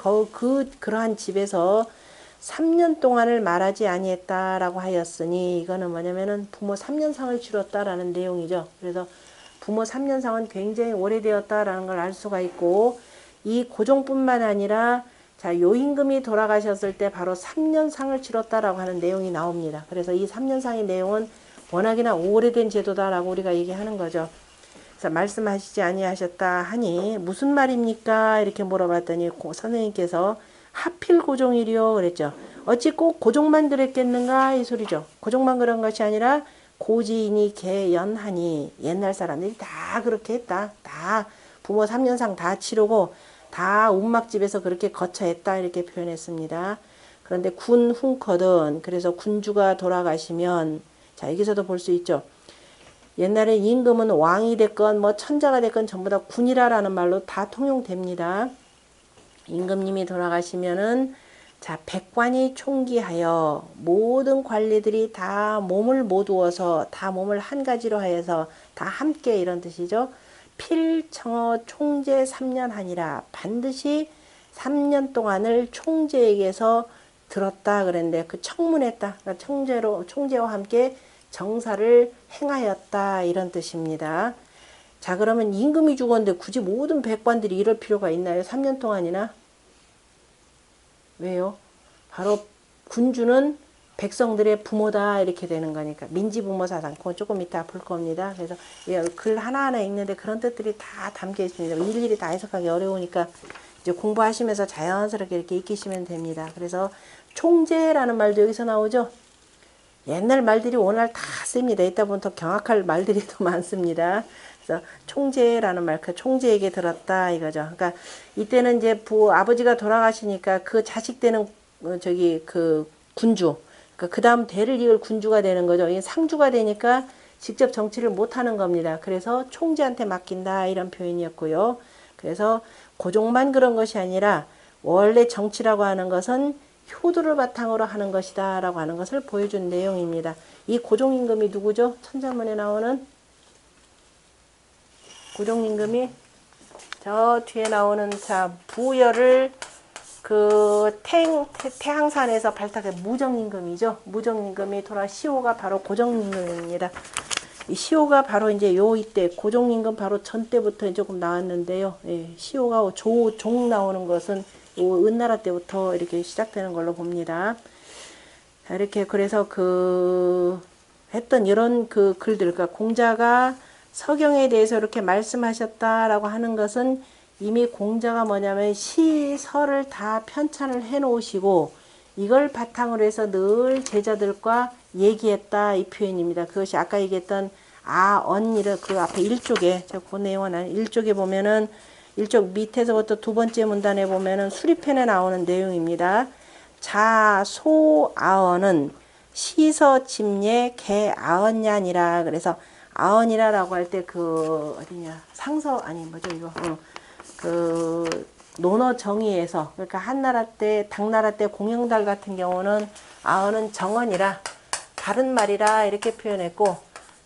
그러한 집에서 3년 동안을 말하지 아니했다라고 하였으니 이거는 뭐냐면은 부모 3년상을 치렀다라는 내용이죠. 그래서 부모 3년상은 굉장히 오래되었다라는 걸 알 수가 있고 이 고종뿐만 아니라 자 요임금이 돌아가셨을 때 바로 3년상을 치렀다라고 하는 내용이 나옵니다. 그래서 이 3년상의 내용은 워낙이나 오래된 제도다라고 우리가 얘기하는 거죠. 그래서 말씀하시지 아니하셨다 하니 무슨 말입니까? 이렇게 물어봤더니 선생님께서 하필 고종이리요 그랬죠. 어찌 꼭 고종만 그랬겠는가 이 소리죠. 고종만 그런 것이 아니라 고지인이 개연하니 옛날 사람들이 다 그렇게 했다. 다 부모 3년상 다 치르고 다 운막집에서 그렇게 거처했다 이렇게 표현했습니다. 그런데 군 훈커든 그래서 군주가 돌아가시면 자 여기서도 볼 수 있죠. 옛날에 임금은 왕이 됐건 뭐 천자가 됐건 전부 다 군이라라는 말로 다 통용됩니다. 임금님이 돌아가시면은 자 백관이 총기하여 모든 관리들이 다 몸을 모두어서 다 몸을 한 가지로 하여서 다 함께 이런 뜻이죠. 필청어 총재 3년 하니라 반드시 3년 동안을 총재에게서 들었다 그랬는데 그 청문했다. 그러니까 총재와 함께 정사를 행하였다 이런 뜻입니다. 자 그러면 임금이 죽었는데 굳이 모든 백관들이 이럴 필요가 있나요? 3년 동안이나? 왜요? 바로 군주는 백성들의 부모다 이렇게 되는 거니까 민지부모 사상 그건 조금 이따 볼 겁니다. 그래서 글 하나하나 읽는데 그런 뜻들이 다 담겨 있습니다. 일일이 다 해석하기 어려우니까 이제 공부하시면서 자연스럽게 이렇게 익히시면 됩니다. 그래서 총재라는 말도 여기서 나오죠. 옛날 말들이 오늘 다 씁니다. 이따 보면 더 경악할 말들이 더 많습니다. 그래서 총재라는 말, 그 총재에게 들었다 이거죠. 그러니까 이때는 이제 아버지가 돌아가시니까 그 자식 되는 그 군주, 그 다음 대를 이을 군주가 되는 거죠. 이게 상주가 되니까 직접 정치를 못 하는 겁니다. 그래서 총재한테 맡긴다 이런 표현이었고요. 그래서 고종만 그런 것이 아니라 원래 정치라고 하는 것은 효도를 바탕으로 하는 것이다 라고 하는 것을 보여준 내용입니다. 이 고종임금이 누구죠? 천자문에 나오는 고종임금이 저 뒤에 나오는 자 부여를 그 태항산에서 발탁한 무정임금이죠. 무정임금이 시호가 바로 고종임금입니다. 이 시호가 바로 이제 요 이때 고종임금 바로 전 때부터 조금 나왔는데요. 예, 시호가 종 나오는 것은 요 은나라 때부터 이렇게 시작되는 걸로 봅니다. 자, 이렇게 그래서 했던 이런 글들, 그러니까 공자가 서경에 대해서 이렇게 말씀하셨다라고 하는 것은 이미 공자가 뭐냐면 시설을 다 편찬을 해 놓으시고 이걸 바탕으로 해서 늘 제자들과 얘기했다 이 표현입니다. 그것이 아까 얘기했던 아언이라 그 앞에 1쪽에 제가 그 내용은 1쪽에 보면은 1쪽 밑에서부터 두 번째 문단에 보면은 수리편에 나오는 내용입니다. 자소아언은 시서집례 개아언냐니라. 그래서 아언이라라고 할 때 어디냐 상서 아니 뭐죠 이거 논어 정의에서 그러니까 한나라 때 당나라 때 공영달 같은 경우는 아언은 정언이라 바른 말이라 이렇게 표현했고,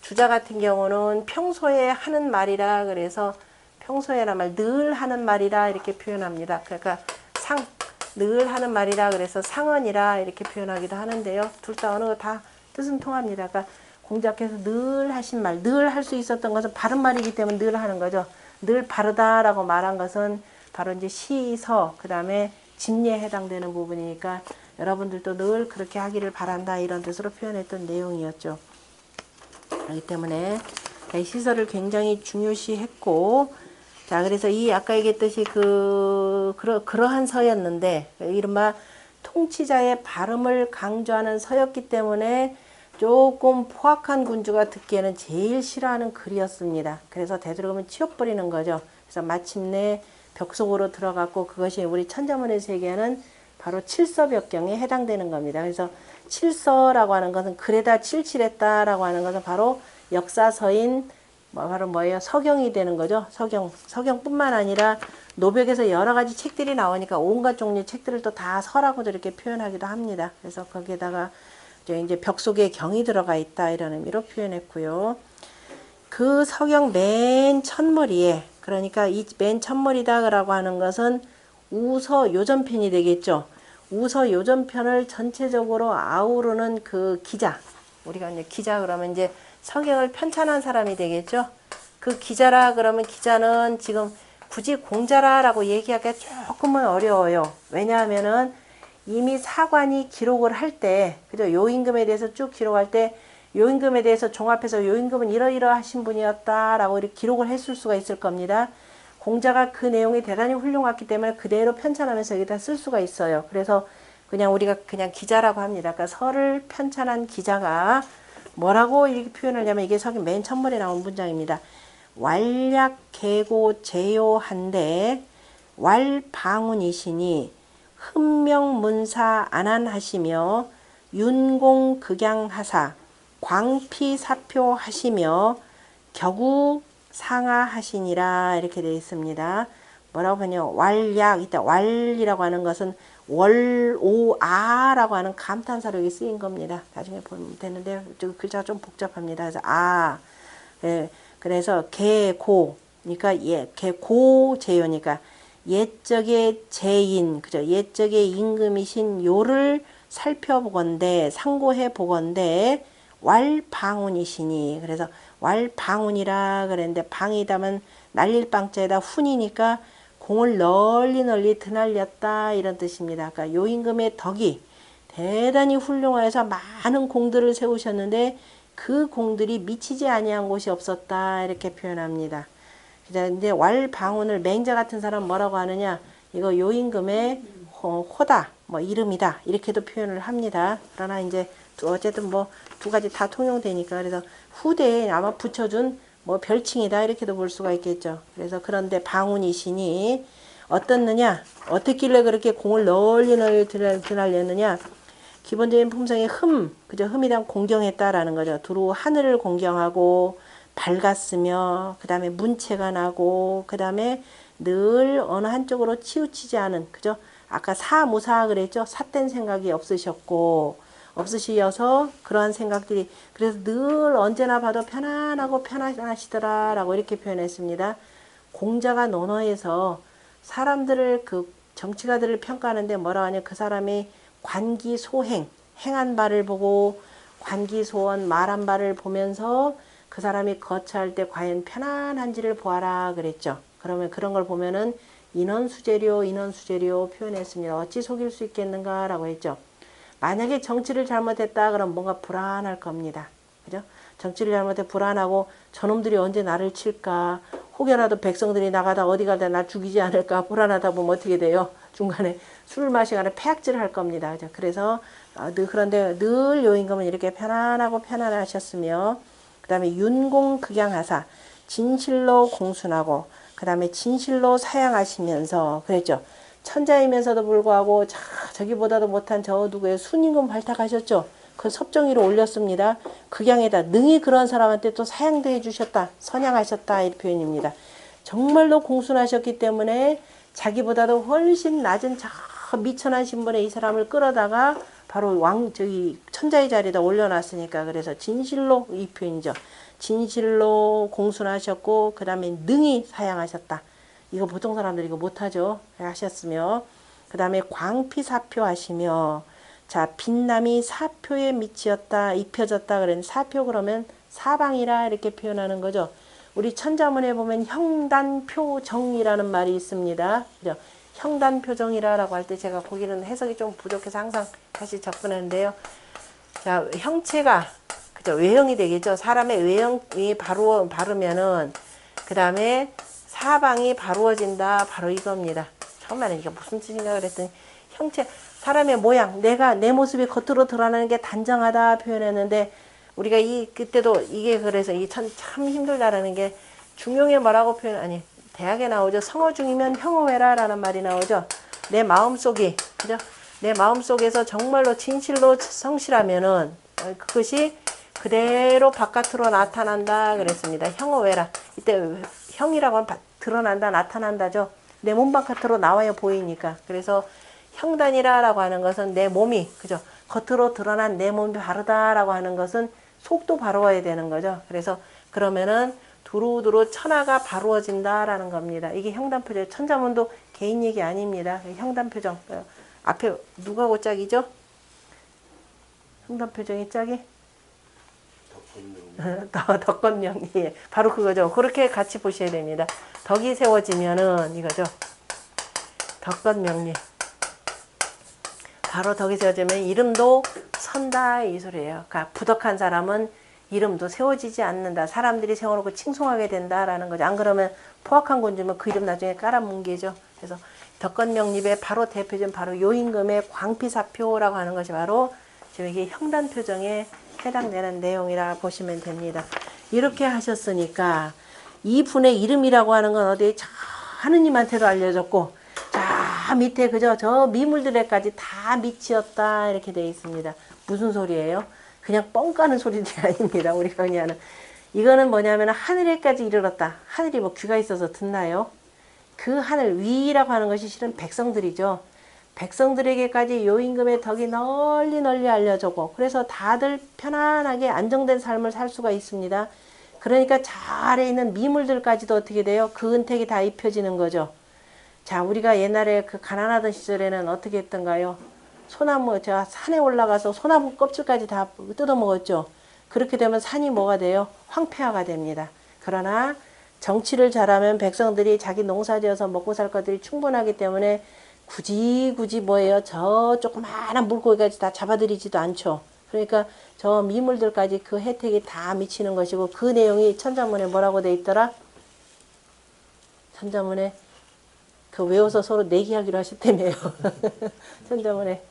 주자 같은 경우는 평소에 하는 말이라 그래서 평소에란 말, 늘 하는 말이라 이렇게 표현합니다. 그러니까 늘 하는 말이라 그래서 상언이라 이렇게 표현하기도 하는데요. 둘 다 어느 거 다 뜻은 통합니다. 그러니까 공자께서 늘 하신 말, 늘 할 수 있었던 것은 바른 말이기 때문에 늘 하는 거죠. 늘 바르다라고 말한 것은 바로 이제 시서, 그 다음에 진리에 해당되는 부분이니까 여러분들도 늘 그렇게 하기를 바란다 이런 뜻으로 표현했던 내용이었죠. 그렇기 때문에 시설을 굉장히 중요시했고, 자, 그래서 이 아까 얘기했듯이 그러한 서였는데, 이른바 통치자의 발음을 강조하는 서였기 때문에 조금 포악한 군주가 듣기에는 제일 싫어하는 글이었습니다. 그래서 되도록이면 치워버리는 거죠. 그래서 마침내 벽 속으로 들어갔고, 그것이 우리 천자문에서 얘기하는 바로 칠서벽경에 해당되는 겁니다. 그래서 칠서라고 하는 것은 글에다 칠칠했다라고 하는 것은 바로 역사서인 바로 뭐예요? 서경이 되는 거죠. 서경뿐만 아니라 노백에서 여러 가지 책들이 나오니까 온갖 종류의 책들을 또 다 서라고도 이렇게 표현하기도 합니다. 그래서 거기에다가 이제 벽 속에 경이 들어가 있다 이런 의미로 표현했고요. 그 서경 맨 첫머리에, 그러니까 이 맨 첫머리다라고 하는 것은 우서 요전편이 되겠죠. 우서 요전편을 전체적으로 아우르는 그 기자, 우리가 이제 기자 그러면 이제 서경을 편찬한 사람이 되겠죠. 그 기자라 그러면 기자는 지금 굳이 공자라고 얘기하기가 조금은 어려워요. 왜냐하면은 이미 사관이 기록을 할 때, 그죠? 요임금에 대해서 쭉 기록할 때, 요임금에 대해서 종합해서 요임금은 이러이러하신 분이었다라고 이렇게 기록을 했을 수가 있을 겁니다. 공자가 그 내용이 대단히 훌륭했기 때문에 그대로 편찬하면서 여기다 쓸 수가 있어요. 그래서 그냥 우리가 그냥 기자라고 합니다. 그러니까 서를 편찬한 기자가 뭐라고 이렇게 표현하냐면, 이게 서기 맨 첫머리에 나온 문장입니다. 왈약 계고 제요한데 왈방운이시니 흠명문사 안한하시며 윤공 극양하사 광피사표 하시며 격우 상하하시니라 이렇게 되어 있습니다. 뭐라고 하냐면 왈약, 이때 왈이라고 하는 것은 월오아라고 하는 감탄사로 여기 쓰인 겁니다. 나중에 보면 되는데 글자가 좀 복잡합니다. 그래서 그래서 개고, 그러니까 개고 제요니까 옛적의 제인, 그죠? 옛적의 임금이신 요를 살펴보건대, 상고해 보건대 왈방운이시니, 그래서 왈방운이라 그랬는데 방이다면 날릴 방자에다 훈이니까 공을 널리 드날렸다 이런 뜻입니다. 그러니까 요임금의 덕이 대단히 훌륭해서 많은 공들을 세우셨는데 그 공들이 미치지 아니한 곳이 없었다 이렇게 표현합니다. 근데 왈방운을 맹자 같은 사람 뭐라고 하느냐, 이거 요임금의 호다, 뭐 이름이다 이렇게도 표현을 합니다. 그러나 이제 어쨌든 뭐 두 가지 다 통용되니까, 그래서 후대에 아마 붙여준 뭐 별칭이다 이렇게도 볼 수가 있겠죠. 그래서 그런데 방운이시니 어떻느냐, 어떻길래 그렇게 공을 널리 드날렸느냐, 기본적인 품성이 그죠? 흠이란 공경했다라는 거죠. 두루 하늘을 공경하고 밝았으며, 그 다음에 문체가 나고, 그 다음에 늘 어느 한쪽으로 치우치지 않은, 그죠? 아까 사무사 그랬죠? 삿된 생각이 없으시어서 그러한 생각들이, 그래서 늘 언제나 봐도 편안하고 편안하시더라라고 이렇게 표현했습니다. 공자가 논어에서 사람들을, 그 정치가들을 평가하는데 뭐라 하냐, 그 사람이 관기소행, 행한 바를 보고 관기소원, 말한 바를 보면서 그 사람이 거처할 때 과연 편안한지를 보아라 그랬죠. 그러면 그런 걸 보면은 인원수재료 표현했습니다. 어찌 속일 수 있겠는가라고 했죠. 만약에 정치를 잘못했다 그러면 뭔가 불안할 겁니다. 그죠? 정치를 잘못해 불안하고 저놈들이 언제 나를 칠까, 혹여라도 백성들이 나가다 어디 가다 날 죽이지 않을까 불안하다 보면 어떻게 돼요? 중간에 술을 마시거나 폐악질을 할 겁니다. 그래서 그런데 늘 요임금은 이렇게 편안하고 편안하셨으며, 그 다음에 윤공 극양하사, 진실로 공순하고, 그 다음에 진실로 사양하시면서 그랬죠. 천자이면서도 불구하고 저기보다도 못한 저 누구의 순임금 발탁하셨죠. 그 섭정위로 올렸습니다. 극양에다 능히 그런 사람한테 또 사양도 해주셨다, 선양하셨다 이 표현입니다. 정말로 공순하셨기 때문에 자기보다도 훨씬 낮은 저 미천한 신분의 이 사람을 끌어다가 바로 저기 천자의 자리에다 올려놨으니까 그래서 진실로 이 표현이죠. 진실로 공순하셨고 그 다음에 능히 사양하셨다. 이거 보통 사람들이 이거 못하죠. 하셨으며 그 다음에 광피사표 하시며 자 빛남이 사표에 미치었다 입혀졌다 그랬는데 사표 그러면 사방이라 이렇게 표현하는 거죠. 우리 천자문에 보면 형단표정이라는 말이 있습니다. 그죠? 형단표정이라고 할 때 제가 거기는 해석이 좀 부족해서 항상 다시 접근하는데요. 자, 형체가 그죠? 외형이 되겠죠. 사람의 외형이 바르면은 그 다음에 사방이 바루어진다. 바로 이겁니다. 처음에는 이게 무슨 뜻인가 그랬더니 형체 사람의 모양 내가 내 모습이 겉으로 드러나는 게 단정하다 표현했는데 우리가 그때도 이게 그래서 이 참 힘들다라는 게 중용에 뭐라고 아니 대학에 나오죠. 성어 중이면 형어회라라는 말이 나오죠. 내 마음속이 그죠? 내 마음속에서 정말로 진실로 성실하면은 그것이 그대로 바깥으로 나타난다 그랬습니다. 형어회라 이때 형이라고 하면 드러난다 나타난다죠. 내 몸 바깥으로 나와야 보이니까. 그래서 형단이라고 하는 것은 내 몸이 그죠? 겉으로 드러난 내 몸이 바르다라고 하는 것은 속도 바로워야 되는 거죠. 그래서 그러면은 두루두루 천하가 바루어진다라는 겁니다. 이게 형단표정. 천자문도 개인 얘기 아닙니다. 형단표정. 앞에 누가 짝이죠? 형단표정이 짝이? 덕건명리. 예, 바로 그거죠. 그렇게 같이 보셔야 됩니다. 덕이 세워지면은 이거죠. 덕건명리. 바로 덕이 세워지면 이름도 선다 이 소리예요. 그러니까 부덕한 사람은 이름도 세워지지 않는다. 사람들이 세워놓고 칭송하게 된다라는 거죠. 안 그러면 포악한 곤주면 그 이름 나중에 깔아뭉개죠. 그래서 덕건명립의 바로 대표적인 바로 요임금의 광피사표라고 하는 것이 바로 지금 이게 형단표정에 해당되는 내용이라 보시면 됩니다. 이렇게 하셨으니까 이분의 이름이라고 하는 건 어디 저 하느님한테도 알려졌고 자 밑에 그저 저 미물들에까지 다 미치었다 이렇게 되어 있습니다. 무슨 소리예요? 그냥 뻥 까는 소리들이 아닙니다. 우리가 그냥 하는 이거는 뭐냐면 하늘에까지 이르렀다. 하늘이 뭐 귀가 있어서 듣나요? 그 하늘 위라고 하는 것이 실은 백성들이죠. 백성들에게까지 요임금의 덕이 널리 널리 알려졌고 그래서 다들 편안하게 안정된 삶을 살 수가 있습니다. 그러니까 저 아래에 있는 미물들까지도 어떻게 돼요? 그 은택이 다 입혀지는 거죠. 자, 우리가 옛날에 그 가난하던 시절에는 어떻게 했던가요? 소나무, 제가 산에 올라가서 소나무 껍질까지 다 뜯어먹었죠. 그렇게 되면 산이 뭐가 돼요? 황폐화가 됩니다. 그러나 정치를 잘하면 백성들이 자기 농사지어서 먹고 살 것들이 충분하기 때문에 굳이 뭐예요? 저 조그마한 물고기까지 다 잡아들이지도 않죠. 그러니까 저 미물들까지 그 혜택이 다 미치는 것이고 그 내용이 천자문에 뭐라고 돼 있더라? 천자문에 그 외워서 서로 내기하기로 하셨다며요. 천자문에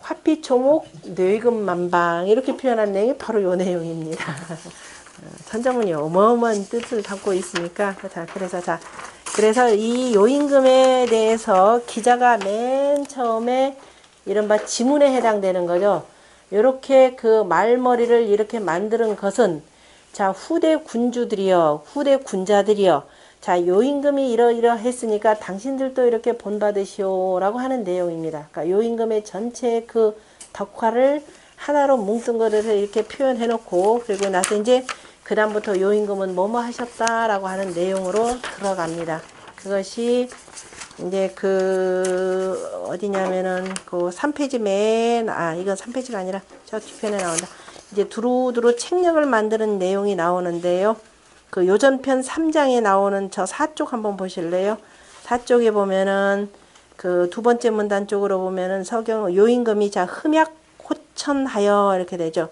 화피초목 뇌금만방 이렇게 표현한 내용이 바로 이 내용입니다. 천자문이 어마어마한 뜻을 담고 있으니까 그래서 이 요임금에 대해서 기자가 맨 처음에 이른바 지문에 해당되는 거죠. 이렇게 그 말머리를 이렇게 만드는 것은 자 후대 군주들이여 후대 군자들이여 자 요임금이 이러했으니까 당신들도 이렇게 본받으시오 라고 하는 내용입니다. 그러니까 요임금의 전체 그 덕화를 하나로 뭉뚱 그려서 이렇게 표현해 놓고 그리고 나서 이제 그 다음부터 요임금은 뭐뭐 하셨다라고 하는 내용으로 들어갑니다. 그것이 이제 그 어디냐면은 그 3페이지 이건 3페이지가 아니라 저 뒤편에 나온다. 이제 두루두루 책력을 만드는 내용이 나오는데요. 그 요전편 3장에 나오는 저 4쪽 한번 보실래요? 4쪽에 보면은 그 두 번째 문단 쪽으로 보면은 서경 요임금이 자 흠약 호천하여 이렇게 되죠.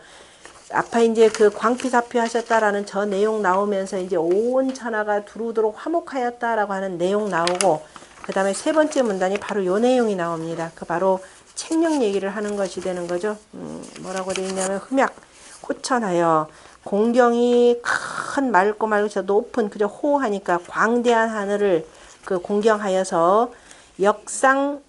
아까 이제 그 광피사표 하셨다라는 저 내용 나오면서 이제 온 천하가 두루두루 화목하였다라고 하는 내용 나오고 그 다음에 세 번째 문단이 바로 요 내용이 나옵니다. 그 바로 책령 얘기를 하는 것이 되는 거죠. 뭐라고 되어 있냐면 흠약 호천하여 공경이 큰 맑고 저 높은 그저 호하니까 광대한 하늘을 그 공경하여서 역상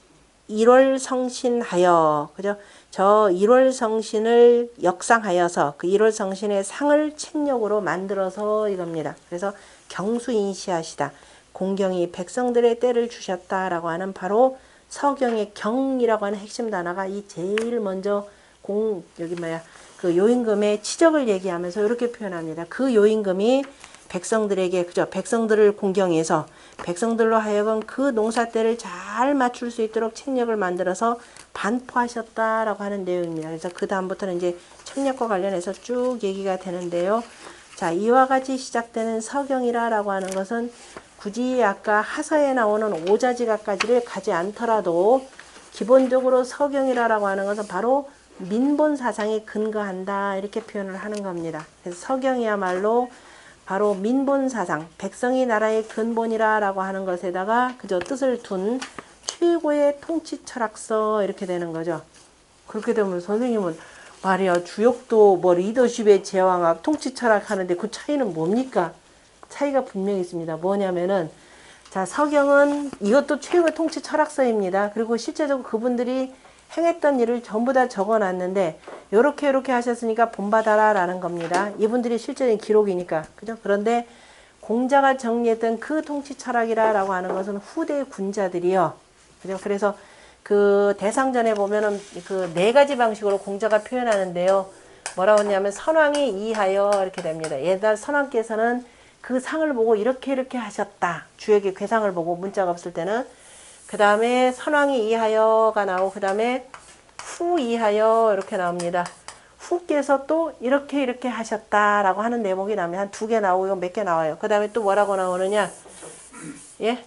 일월성신하여 그죠? 저 일월성신을 역상하여서 그 일월성신의 상을 책력으로 만들어서 이겁니다. 그래서 경수인시하시다. 공경이 백성들의 때를 주셨다라고 하는 바로 서경의 경이라고 하는 핵심 단어가 이 제일 먼저 그 요임금의 치적을 얘기하면서 이렇게 표현합니다. 그 요임금이 백성들에게, 그죠? 백성들을 공경해서 백성들로 하여금 그 농사 때를 잘 맞출 수 있도록 책략을 만들어서 반포하셨다라고 하는 내용입니다. 그래서 그 다음부터는 이제 책략과 관련해서 쭉 얘기가 되는데요. 자, 이와 같이 시작되는 서경이라고 하는 것은 굳이 아까 하서에 나오는 오자지가까지를 가지 않더라도 기본적으로 서경이라고 하는 것은 바로 민본 사상에 근거한다, 이렇게 표현을 하는 겁니다. 그래서 서경이야말로 바로 민본 사상, 백성이 나라의 근본이라고 하는 것에다가 그저 뜻을 둔 최고의 통치 철학서, 이렇게 되는 거죠. 그렇게 되면 선생님은 말이야, 주역도 뭐 리더십의 제왕학, 통치 철학 하는데 그 차이는 뭡니까? 차이가 분명히 있습니다. 뭐냐면은, 자, 서경은 이것도 최고의 통치 철학서입니다. 그리고 실제적으로 그분들이 행했던 일을 전부 다 적어놨는데 요렇게 하셨으니까 본받아라 라는 겁니다. 이분들이 실제적인 기록이니까, 그죠? 그런데 공자가 정리했던 그 통치 철학이라고 하는 것은 후대 군자들이요, 그죠? 그래서 그 대상전에 보면은 그 네 가지 방식으로 공자가 표현하는데요. 뭐라고 하냐면 선왕이 이하여 이렇게 됩니다. 옛날 선왕께서는 그 상을 보고 이렇게 하셨다. 주에게 괴상을 보고 문자가 없을 때는. 그 다음에 선왕이 이하여가 나오고, 그 다음에 후 이하여 이렇게 나옵니다. 후께서 또 이렇게 하셨다라고 하는 대목이 나옵니다. 한 2개 나오고 몇 개 나와요. 그 다음에 또 뭐라고 나오느냐? 예?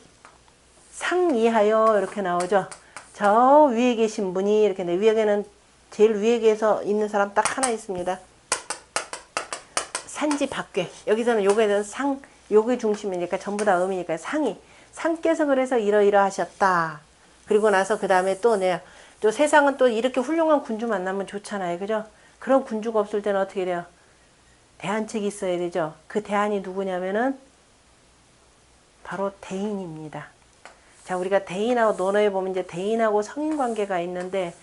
상 이하여 이렇게 나오죠. 저 위에 계신 분이 이렇게, 위에는 제일 위에 계서 있는 사람 딱 하나 있습니다. 산지 밖에. 여기서는 요거에 대한 상, 요게 중심이니까 전부 다 음이니까 상께서 그래서 이러하셨다. 그리고 나서 그 다음에 또 세상은 또 이렇게 훌륭한 군주 만나면 좋잖아요. 그죠? 그런 군주가 없을 때는 어떻게 돼요? 대안책이 있어야 되죠. 그 대안이 누구냐면은 바로 대인입니다. 자, 우리가 대인하고 논어에 보면 이제 대인하고 성인 관계가 있는데,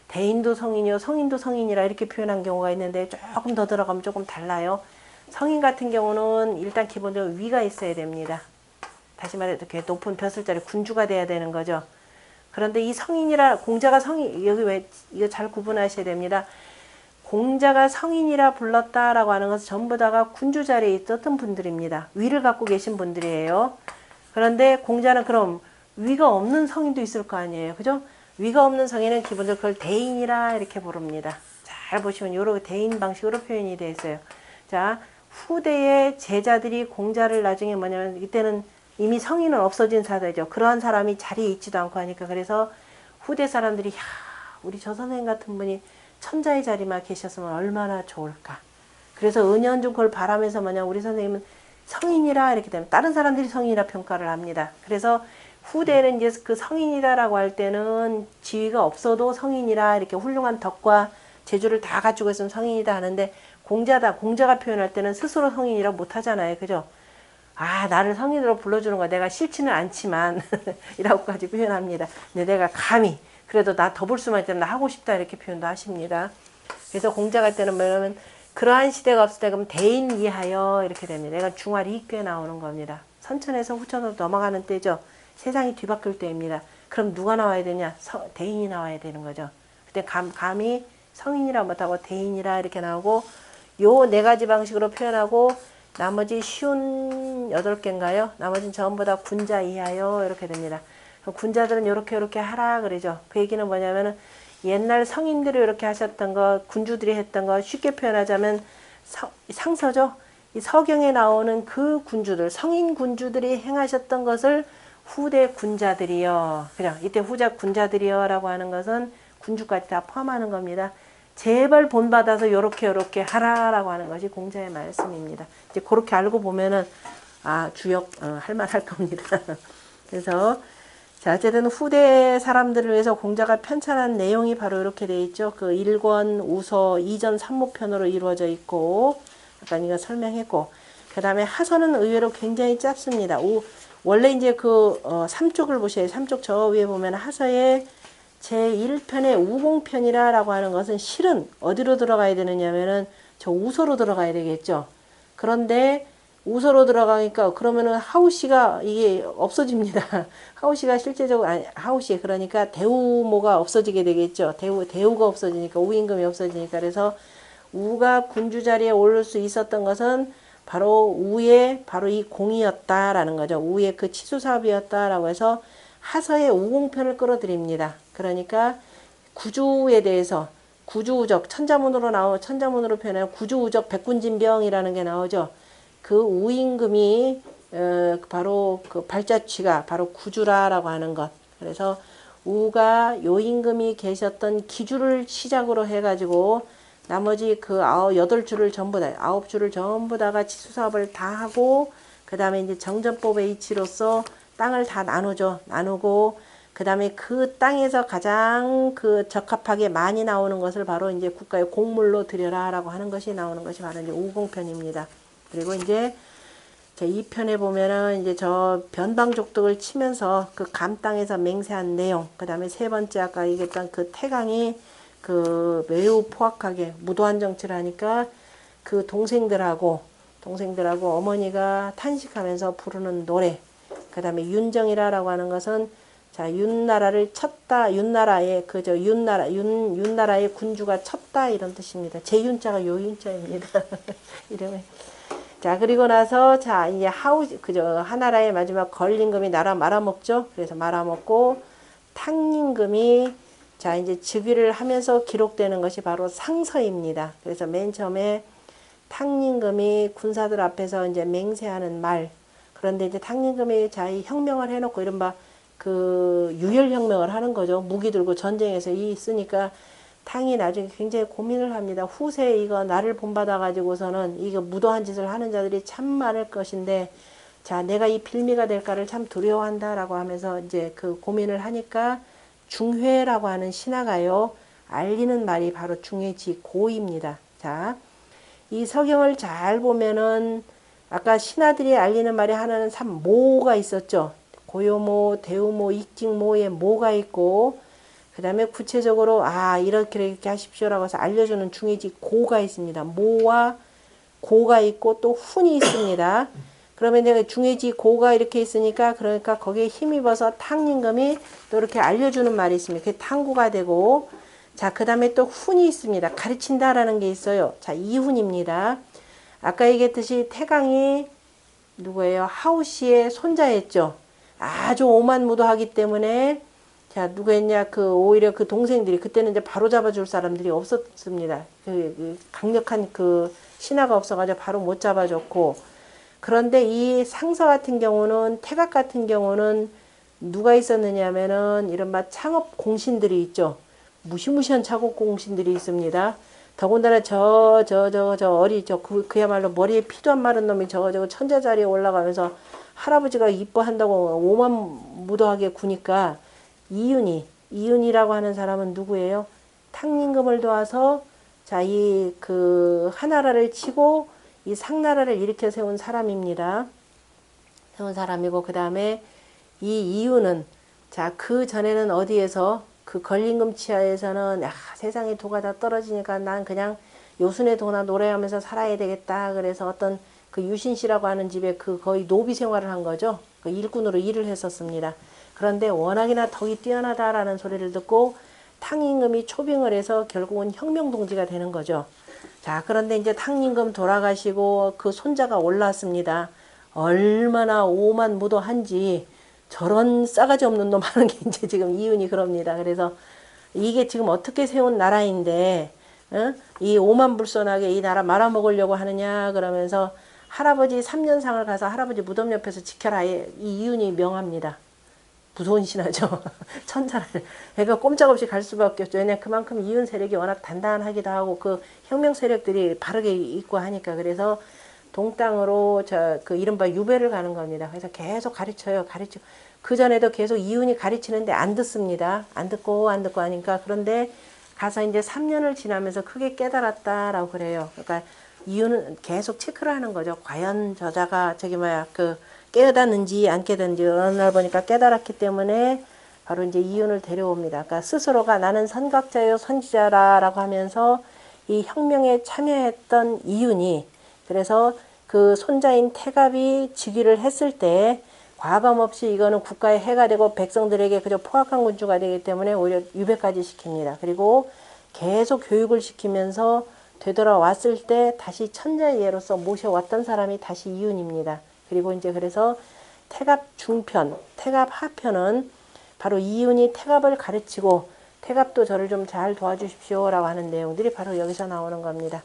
대인도 성인이요, 성인도 성인이라 이렇게 표현한 경우가 있는데, 조금 더 들어가면 조금 달라요. 성인 같은 경우는 일단 기본적으로 위가 있어야 됩니다. 다시 말해 이렇게 높은 벼슬자리 군주가 돼야 되는 거죠. 그런데 이 성인이라, 공자가 성인, 여기 왜 이거 잘 구분하셔야 됩니다. 공자가 성인이라 불렀다라고 하는 것은 전부 다가 군주 자리에 있었던 분들입니다. 위를 갖고 계신 분들이에요. 그런데 공자는 그럼 위가 없는 성인도 있을 거 아니에요. 그죠? 위가 없는 성인은 기본적으로 그걸 대인이라 이렇게 부릅니다. 잘 보시면 요렇게 대인 방식으로 표현이 되어 있어요. 자, 후대의 제자들이 공자를 나중에 뭐냐면, 이때는 이미 성인은 없어진 사대죠. 그러한 사람이 자리에 있지도 않고 하니까, 그래서 후대 사람들이, 야, 우리 저 선생님 같은 분이 천자의 자리만 계셨으면 얼마나 좋을까. 그래서 은연중 그걸 바라면서 뭐냐, 우리 선생님은 성인이라 이렇게 되면 다른 사람들이 성인이라 평가를 합니다. 그래서 후대는 이제 그 성인이다라고 할 때는 지위가 없어도 성인이라 이렇게 훌륭한 덕과 재주를 다 가지고 있으면 성인이다 하는데, 공자가 표현할 때는 스스로 성인이라 못하잖아요. 그죠? 아, 나를 성인으로 불러주는 거 내가 싫지는 않지만 이라고까지 표현합니다. 근데 내가 감히 그래도 나 더 볼 수만 있다면 나 하고 싶다, 이렇게 표현도 하십니다. 그래서 공자가 할 때는 뭐냐면, 그러한 시대가 없을 때 그럼 대인 이하여 이렇게 됩니다. 이건 중화리 꽤 나오는 겁니다. 선천에서 후천으로 넘어가는 때죠. 세상이 뒤바뀔 때입니다. 그럼 누가 나와야 되냐? 대인이 나와야 되는 거죠. 그때 감히 성인이라 못하고 대인이라 이렇게 나오고, 요 4가지 방식으로 표현하고, 나머지 쉬운 8개인가요? 나머지는 전부 다 군자 이하여 이렇게 됩니다. 군자들은 요렇게 하라 그러죠. 그 얘기는 뭐냐면은, 옛날 성인들이 이렇게 하셨던 거, 군주들이 했던 거, 쉽게 표현하자면 상서죠. 이 서경에 나오는 그 군주들, 성인 군주들이 행하셨던 것을 후대 군자들이요. 그죠? 이때 후자 군자들이요 라고 하는 것은 군주까지 다 포함하는 겁니다. 제발 본받아서 요렇게 하라라고 하는 것이 공자의 말씀입니다. 이제 그렇게 알고 보면은, 아, 주역, 할만할 겁니다. 그래서, 자, 어쨌든 후대 사람들을 위해서 공자가 편찬한 내용이 바로 이렇게 되어 있죠. 그 1권, 우서, 2전, 3모편으로 이루어져 있고, 아까 이거 설명했고, 그 다음에 하서는 의외로 굉장히 짧습니다. 원래 이제 3쪽을 보셔야 돼요. 3쪽 저 위에 보면 하서의 제1편의 우공편이라고 하는 것은 실은 어디로 들어가야 되느냐면은 저 우서로 들어가야 되겠죠. 그런데 우서로 들어가니까 그러면은 하우시가 이게 없어집니다. 하우시가 실제적으로 아니 하우시 그러니까 대우모가 없어지게 되겠죠. 대우가 없어지니까 우임금이 없어지니까 그래서 우가 군주 자리에 오를 수 있었던 것은 바로 우의 바로 이 공이었다라는 거죠. 우의 그 치수 사업이었다라고 해서 하서의 우공편을 끌어들입니다. 그러니까 구주에 대해서 구주우적 천자문으로 표현하면 구주우적 백군진병이라는 게 나오죠. 그 우임금이 바로 그 발자취가 바로 구주라라고 하는 것. 그래서 우가 요임금이 계셨던 기주를 시작으로 해가지고 나머지 그 8줄을 전부 다 9줄을 전부 다가 치수사업을 다 하고 그 다음에 이제 정전법의 이치로서 땅을 다 나누죠. 나누고 그 다음에 그 땅에서 가장 그 적합하게 많이 나오는 것을 바로 이제 국가의 공물로 들여라라고 하는 것이 나오는 것이 바로 이제 우공편입니다. 그리고 이제 제 2편에 보면은 이제 저 변방족덕을 치면서 그 감땅에서 맹세한 내용, 그 다음에 세 번째 아까 얘기했던 그 태강이 그 매우 포악하게 무도한 정치를 하니까 그 동생들하고 어머니가 탄식하면서 부르는 노래, 그 다음에 윤정이라라고 하는 것은 자, 윤나라를 쳤다, 윤나라의 윤나라의 군주가 쳤다 이런 뜻입니다. 제 윤자가 요 윤자입니다. 이름이. 자, 그리고 나서 자, 이제 하나라의 마지막 걸림금이 나라 말아먹죠. 그래서 말아먹고 탕림금이 자, 이제 즉위를 하면서 기록되는 것이 바로 상서입니다. 그래서 맨 처음에 탕림금이 군사들 앞에서 이제 맹세하는 말. 그런데 이제 탕림금이 자, 이 혁명을 해놓고 이른바 그 유혈혁명을 하는 거죠. 무기 들고 전쟁에서 있으니까 탕이 나중에 굉장히 고민을 합니다. 후세에 이거 나를 본받아 가지고서는 이거 무도한 짓을 하는 자들이 참 많을 것인데 자, 내가 이 빌미가 될까를 참 두려워한다라고 하면서 이제 그 고민을 하니까 중회라고 하는 신하가요 알리는 말이 바로 중회지고입니다. 자, 이 서경을 잘 보면은 아까 신하들이 알리는 말이 하나는 참 모가 있었죠. 고요모, 대우모, 익직모의 모가 있고 그 다음에 구체적으로 이렇게 하십시오라고 해서 알려주는 중의지 고가 있습니다. 모와 고가 있고 또 훈이 있습니다. 그러면 내가 중의지 고가 이렇게 있으니까 그러니까 거기에 힘입어서 탕림금이 또 이렇게 알려주는 말이 있습니다. 그게 탕구가 되고 자, 그 다음에 또 훈이 있습니다. 가르친다라는 게 있어요. 자, 이훈입니다. 아까 얘기했듯이 태강이 누구예요? 하우시의 손자였죠. 아주 오만무도하기 때문에 자, 누가 했냐? 오히려 그 동생들이 그때는 이제 바로 잡아줄 사람들이 없었습니다. 강력한 그 신하가 없어가지고 바로 못 잡아줬고 그런데 이 상서 같은 경우는 태각 같은 경우는 누가 있었느냐면은 이른바 창업 공신들이 있죠. 무시무시한 창업 공신들이 있습니다. 더군다나 그야말로 머리에 피도 안 마른 놈이 천자 자리에 올라가면서 할아버지가 이뻐한다고 오만무도하게 구니까 이윤이라고 하는 사람은 누구예요? 탕림금을 도와서 자, 하나라를 치고 이 상나라를 일으켜 세운 사람입니다. 세운 사람이고 그 다음에 이 이윤은 자, 그 전에는 어디에서 그 걸림금 치하에서는 세상에 도가 다 떨어지니까 난 그냥 요순의 도나 노래하면서 살아야 되겠다. 그래서 어떤 그 유신씨라고 하는 집에 거의 노비 생활을 한 거죠. 그 일꾼으로 일을 했었습니다. 그런데 워낙이나 덕이 뛰어나다라는 소리를 듣고 탕림금이 초빙을 해서 결국은 혁명동지가 되는 거죠. 자, 그런데 이제 탕림금 돌아가시고 그 손자가 올라왔습니다. 얼마나 오만무도한지 저런 싸가지 없는 놈 하는 게 이제 지금 이윤이 그럽니다. 그래서 이게 지금 어떻게 세운 나라인데 이 오만불손하게 이 나라 말아먹으려고 하느냐 그러면서 할아버지 3년상을 가서 할아버지 무덤 옆에서 지켜라 이 이윤이 명합니다. 무서운 신하죠. 천사를. 그러니까 꼼짝없이 갈 수밖에 없죠. 왜냐하면 그만큼 이윤 세력이 워낙 단단하기도 하고 그 혁명 세력들이 바르게 있고 하니까 그래서 동땅으로 이른바 유배를 가는 겁니다. 그래서 계속 가르쳐요. 그 전에도 계속 이윤이 가르치는데 안 듣습니다. 안 듣고 하니까 그런데 가서 이제 3년을 지나면서 크게 깨달았다라고 그래요. 그러니까 이윤은 계속 체크를 하는 거죠. 과연 저자가 깨닫는지 안 깨닫는지 어느 날 보니까 깨달았기 때문에 바로 이제 이윤을 데려옵니다. 그러니까 스스로가 나는 선각자요 선지자라라고 하면서 이 혁명에 참여했던 이윤이 그래서 그 손자인 태갑이 즉위를 했을 때 과감 없이 이거는 국가의 해가 되고 백성들에게 그저 포악한 군주가 되기 때문에 오히려 유배까지 시킵니다. 그리고 계속 교육을 시키면서 되돌아왔을 때 다시 천자의 예로서 모셔왔던 사람이 다시 이윤입니다. 그리고 이제 그래서 태갑 중편, 태갑 하편은 바로 이윤이 태갑을 가르치고 태갑도 저를 좀 잘 도와주십시오 라고 하는 내용들이 바로 여기서 나오는 겁니다.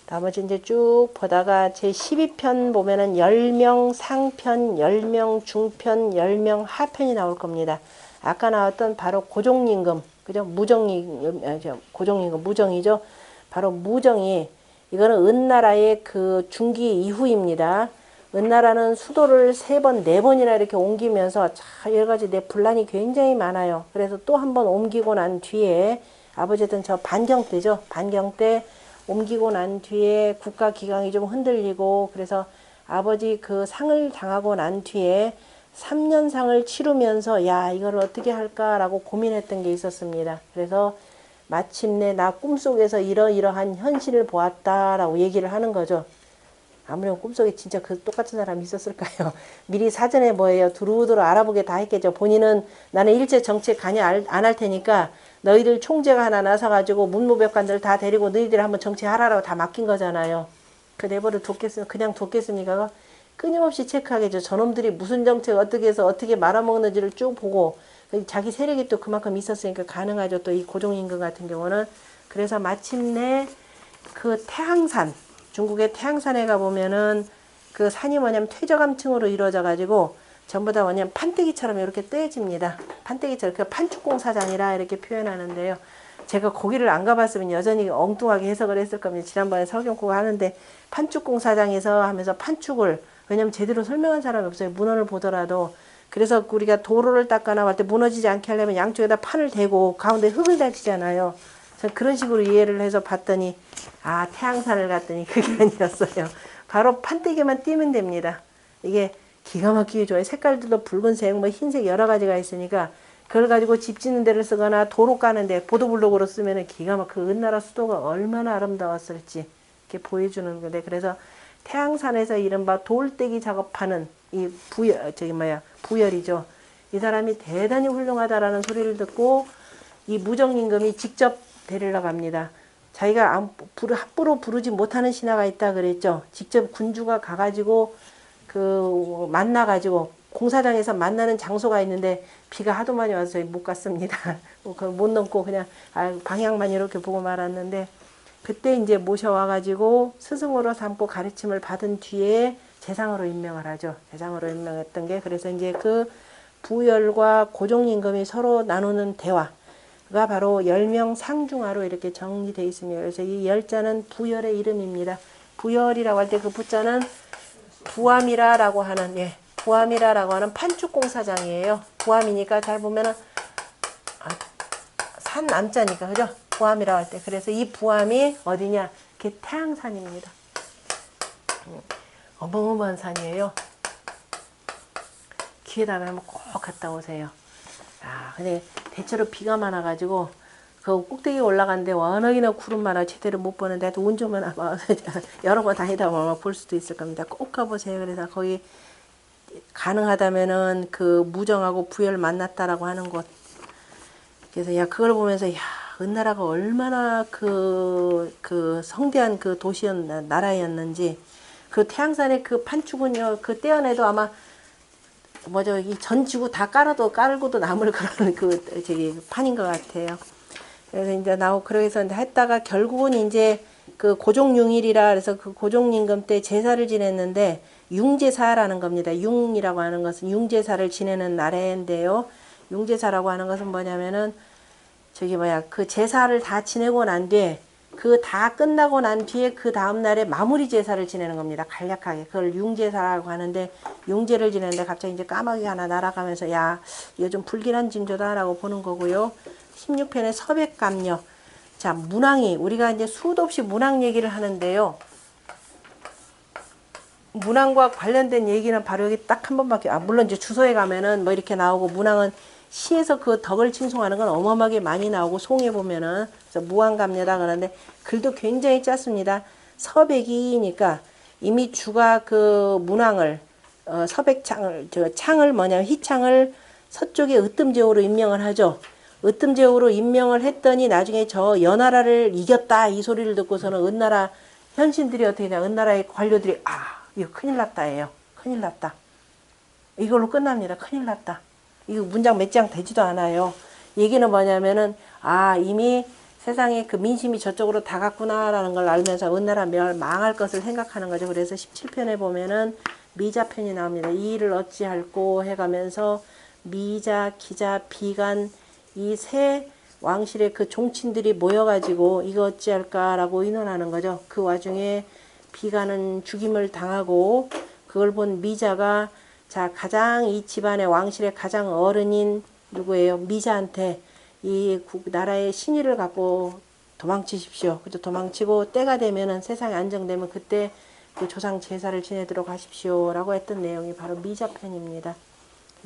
나머지 이제 쭉 보다가 제 12편 보면은 10명 상편, 10명 중편, 10명 하편이 나올 겁니다. 아까 나왔던 바로 고종임금, 그죠? 무정임금, 고종임금, 무정이죠. 바로 무정이, 이거는 은나라의 그 중기 이후입니다. 은나라는 수도를 3번, 4번이나 이렇게 옮기면서 여러 가지 분란이 굉장히 많아요. 그래서 또 한 번 옮기고 난 뒤에 아버지든 저 반경 때죠. 반경 때 옮기고 난 뒤에 국가 기강이 좀 흔들리고 그래서 아버지 그 상을 당하고 난 뒤에 3년상을 치르면서 야 이걸 어떻게 할까라고 고민했던 게 있었습니다. 그래서 마침내 나 꿈속에서 이러이러한 현실을 보았다라고 얘기를 하는 거죠. 아무렴 꿈속에 진짜 그 똑같은 사람이 있었을까요? 미리 사전에 뭐예요? 두루두루 알아보게 다 했겠죠. 본인은 나는 일제 정치에 관여 안 할 테니까 너희들 총재가 하나 나서가지고 문무백관들 다 데리고 너희들 한번 정치하라고 다 맡긴 거잖아요. 그 내버려 그냥 뒀겠습니까? 끊임없이 체크하겠죠. 저놈들이 무슨 정책 어떻게 해서 어떻게 말아먹는지를 쭉 보고 자기 세력이 또 그만큼 있었으니까 가능하죠. 또 이 고종임금 같은 경우는. 그래서 마침내 그 태항산, 중국의 태항산에 가보면은 그 산이 뭐냐면 퇴적암층으로 이루어져 가지고 전부 다 뭐냐면 판때기처럼 이렇게 떼집니다. 판때기처럼 그 판축공사장이라 이렇게 표현하는데요. 제가 거기를 안 가봤으면 여전히 엉뚱하게 해석을 했을 겁니다. 지난번에 설경국어 하는데 판축공사장에서 하면서 판축을 왜냐면 제대로 설명한 사람이 없어요. 문헌을 보더라도. 그래서 우리가 도로를 닦거나 할 때 무너지지 않게 하려면 양쪽에다 판을 대고 가운데 흙을 다지잖아요. 그런 식으로 이해를 해서 봤더니 아 태양산을 갔더니 그게 아니었어요. 바로 판때기만 띄면 됩니다. 이게 기가 막히게 좋아요. 색깔들도 붉은색, 뭐 흰색 여러 가지가 있으니까 그걸 가지고 집 짓는 데를 쓰거나 도로 까는데 보도블록으로 쓰면은 기가 막 그 은나라 수도가 얼마나 아름다웠을지 이렇게 보여주는 건데 그래서 태양산에서 이른바 돌떼기 작업하는 이 부열이죠. 이 사람이 대단히 훌륭하다라는 소리를 듣고 이 무정임금이 직접 데리러 갑니다. 자기가 함부로 부르지 못하는 신하가 있다 그랬죠. 직접 군주가 가가지고 그 만나가지고 공사장에서 만나는 장소가 있는데 비가 하도 많이 와서 못 갔습니다. 못 넘고 그냥 방향만 이렇게 보고 말았는데 그때 이제 모셔와가지고 스승으로 삼고 가르침을 받은 뒤에 재상으로 임명을 하죠. 재상으로 임명했던 게 그래서 이제 그 부열과 고종임금이 서로 나누는 대화가 바로 10명 상중하로 이렇게 정리되어 있습니다. 그래서 이 열자는 부열의 이름입니다. 부열이라고 할 때 그 부자는 부암이라라고 하는 부암이라라고 하는 판축공사장이에요. 부암이니까 잘 보면은 산 남자니까 그죠? 부암이라고 할 때 그래서 이 부암이 어디냐? 그게 태양산입니다. 어마어마한 산이에요. 기회 나면 한번 꼭 갔다 오세요. 근데 대체로 비가 많아가지고 그 꼭대기에 올라갔는데 워낙이나 구름 많아 제대로 못 보는데 하여튼 운 좋으면 아마 여러 번 다니다 보면 볼 수도 있을 겁니다. 꼭 가보세요. 그래서 거기 가능하다면은 그 무정하고 부열 만났다라고 하는 곳. 그래서 그걸 보면서 은나라가 얼마나 그 성대한 그 나라였는지 그 태양산의 그 판축은요 그 떼어내도 아마 이 전 지구 다 깔고도 남을 그런 판인 것 같아요. 그래서 이제 그래서 했다가 결국은 이제 그 고종융일이라 그래서 그 고종임금 때 제사를 지냈는데 융제사라는 겁니다. 융이라고 하는 것은 융제사를 지내는 나라인데요. 융제사라고 하는 것은 뭐냐면은 그 제사를 다 지내고 난 뒤에 그 다 끝나고 난 뒤에 그 다음 날에 마무리 제사를 지내는 겁니다. 간략하게 그걸 융제사라고 하는데 융제를 지내는데 갑자기 이제 까마귀 하나 날아가면서 이거 좀 불길한 징조다라고 보는 거고요. 16편의 서백감녀. 자, 문왕이 우리가 이제 수도 없이 문왕 얘기를 하는데요. 문왕과 관련된 얘기는 바로 여기 딱 한 번밖에 물론 이제 주소에 가면은 뭐 이렇게 나오고 문왕은 시에서 그 덕을 칭송하는 건 어마어마하게 많이 나오고 송에 보면은 그래서 무왕감녀다 그러는데 글도 굉장히 짧습니다. 서백이니까 이미 주가 그 문왕을 서백창을 창을 뭐냐면 희창을 서쪽에 으뜸제후로 임명을 하죠. 으뜸제후로 임명을 했더니 나중에 저 연하라를 이겼다 이 소리를 듣고서는 은나라 현신들이 어떻게 되냐, 은나라의 관료들이 이거 큰일 났다예요. 큰일 났다. 이걸로 끝납니다. 큰일 났다. 이거 문장 몇 장 되지도 않아요. 얘기는 뭐냐면은 이미 세상에 그 민심이 저쪽으로 다 갔구나라는 걸 알면서 은나라 망할 것을 생각하는 거죠. 그래서 17편에 보면은 미자편이 나옵니다. 이 일을 어찌할꼬 해가면서 미자, 기자, 비간 이 세 왕실의 그 종친들이 모여가지고 이거 어찌할까라고 의논하는 거죠. 그 와중에 비간은 죽임을 당하고 그걸 본 미자가 가장 이 집안의 왕실의 가장 어른인 누구예요? 미자한테 이 나라의 신의를 갖고 도망치십시오. 그죠? 도망치고 때가 되면은 세상이 안정되면 그때 그 조상 제사를 지내도록 하십시오. 라고 했던 내용이 바로 미자편입니다.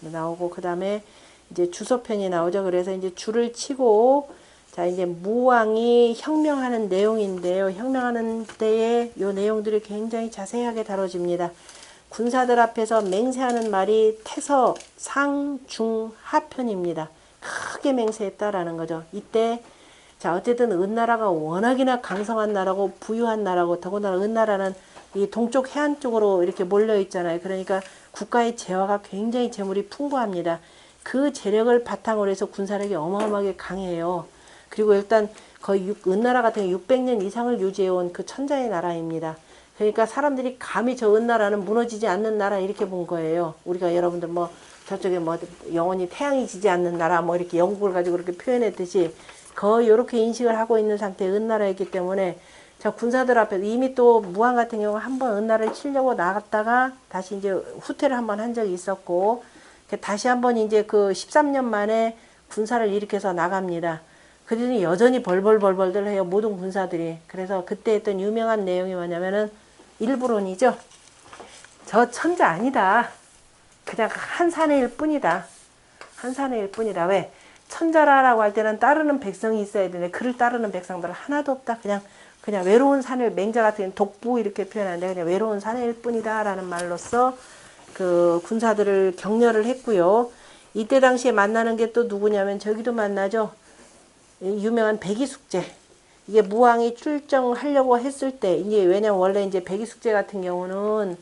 나오고 그 다음에 이제 주소편이 나오죠. 그래서 이제 줄을 치고 이제 무왕이 혁명하는 내용인데요. 혁명하는 때에 요 내용들이 굉장히 자세하게 다뤄집니다. 군사들 앞에서 맹세하는 말이 태서, 상, 중, 하편입니다. 크게 맹세했다라는 거죠. 이때 어쨌든 은나라가 워낙이나 강성한 나라고 부유한 나라고 더군다나 은나라는 이 동쪽 해안 쪽으로 이렇게 몰려 있잖아요. 그러니까 국가의 재화가 굉장히 재물이 풍부합니다. 그 재력을 바탕으로 해서 군사력이 어마어마하게 강해요. 그리고 일단 거의 은나라 같은 경우 600년 이상을 유지해온 그 천자의 나라입니다. 그러니까 사람들이 감히 저 은나라는 무너지지 않는 나라 이렇게 본 거예요. 우리가 여러분들 저쪽에 영원히 태양이 지지 않는 나라 이렇게 영국을 가지고 그렇게 표현했듯이 거의 이렇게 인식을 하고 있는 상태의 은나라였기 때문에 저 군사들 앞에서 이미 또 무왕 같은 경우 한번 은나라를 치려고 나갔다가 다시 이제 후퇴를 한번 한 적이 있었고 다시 한번 이제 그 13년 만에 군사를 일으켜서 나갑니다. 그러더니 여전히 벌벌벌벌들 해요. 모든 군사들이. 그래서 그때 했던 유명한 내용이 뭐냐면은 일부론이죠. 저 천자 아니다. 그냥 한 사내일 뿐이다. 한 사내일 뿐이다. 왜? 천자라고 할 때는 따르는 백성이 있어야 되는데 그를 따르는 백성들은 하나도 없다. 그냥 외로운 사내, 맹자 같은 독부 이렇게 표현하는데 그냥 외로운 사내일 뿐이다 라는 말로써 그 군사들을 격려를 했고요. 이때 당시에 만나는 게 또 누구냐면 저기도 만나죠. 유명한 백이숙제. 이게 무왕이 출정하려고 했을 때 이제 왜냐면 원래 이제 백이숙제 같은 경우는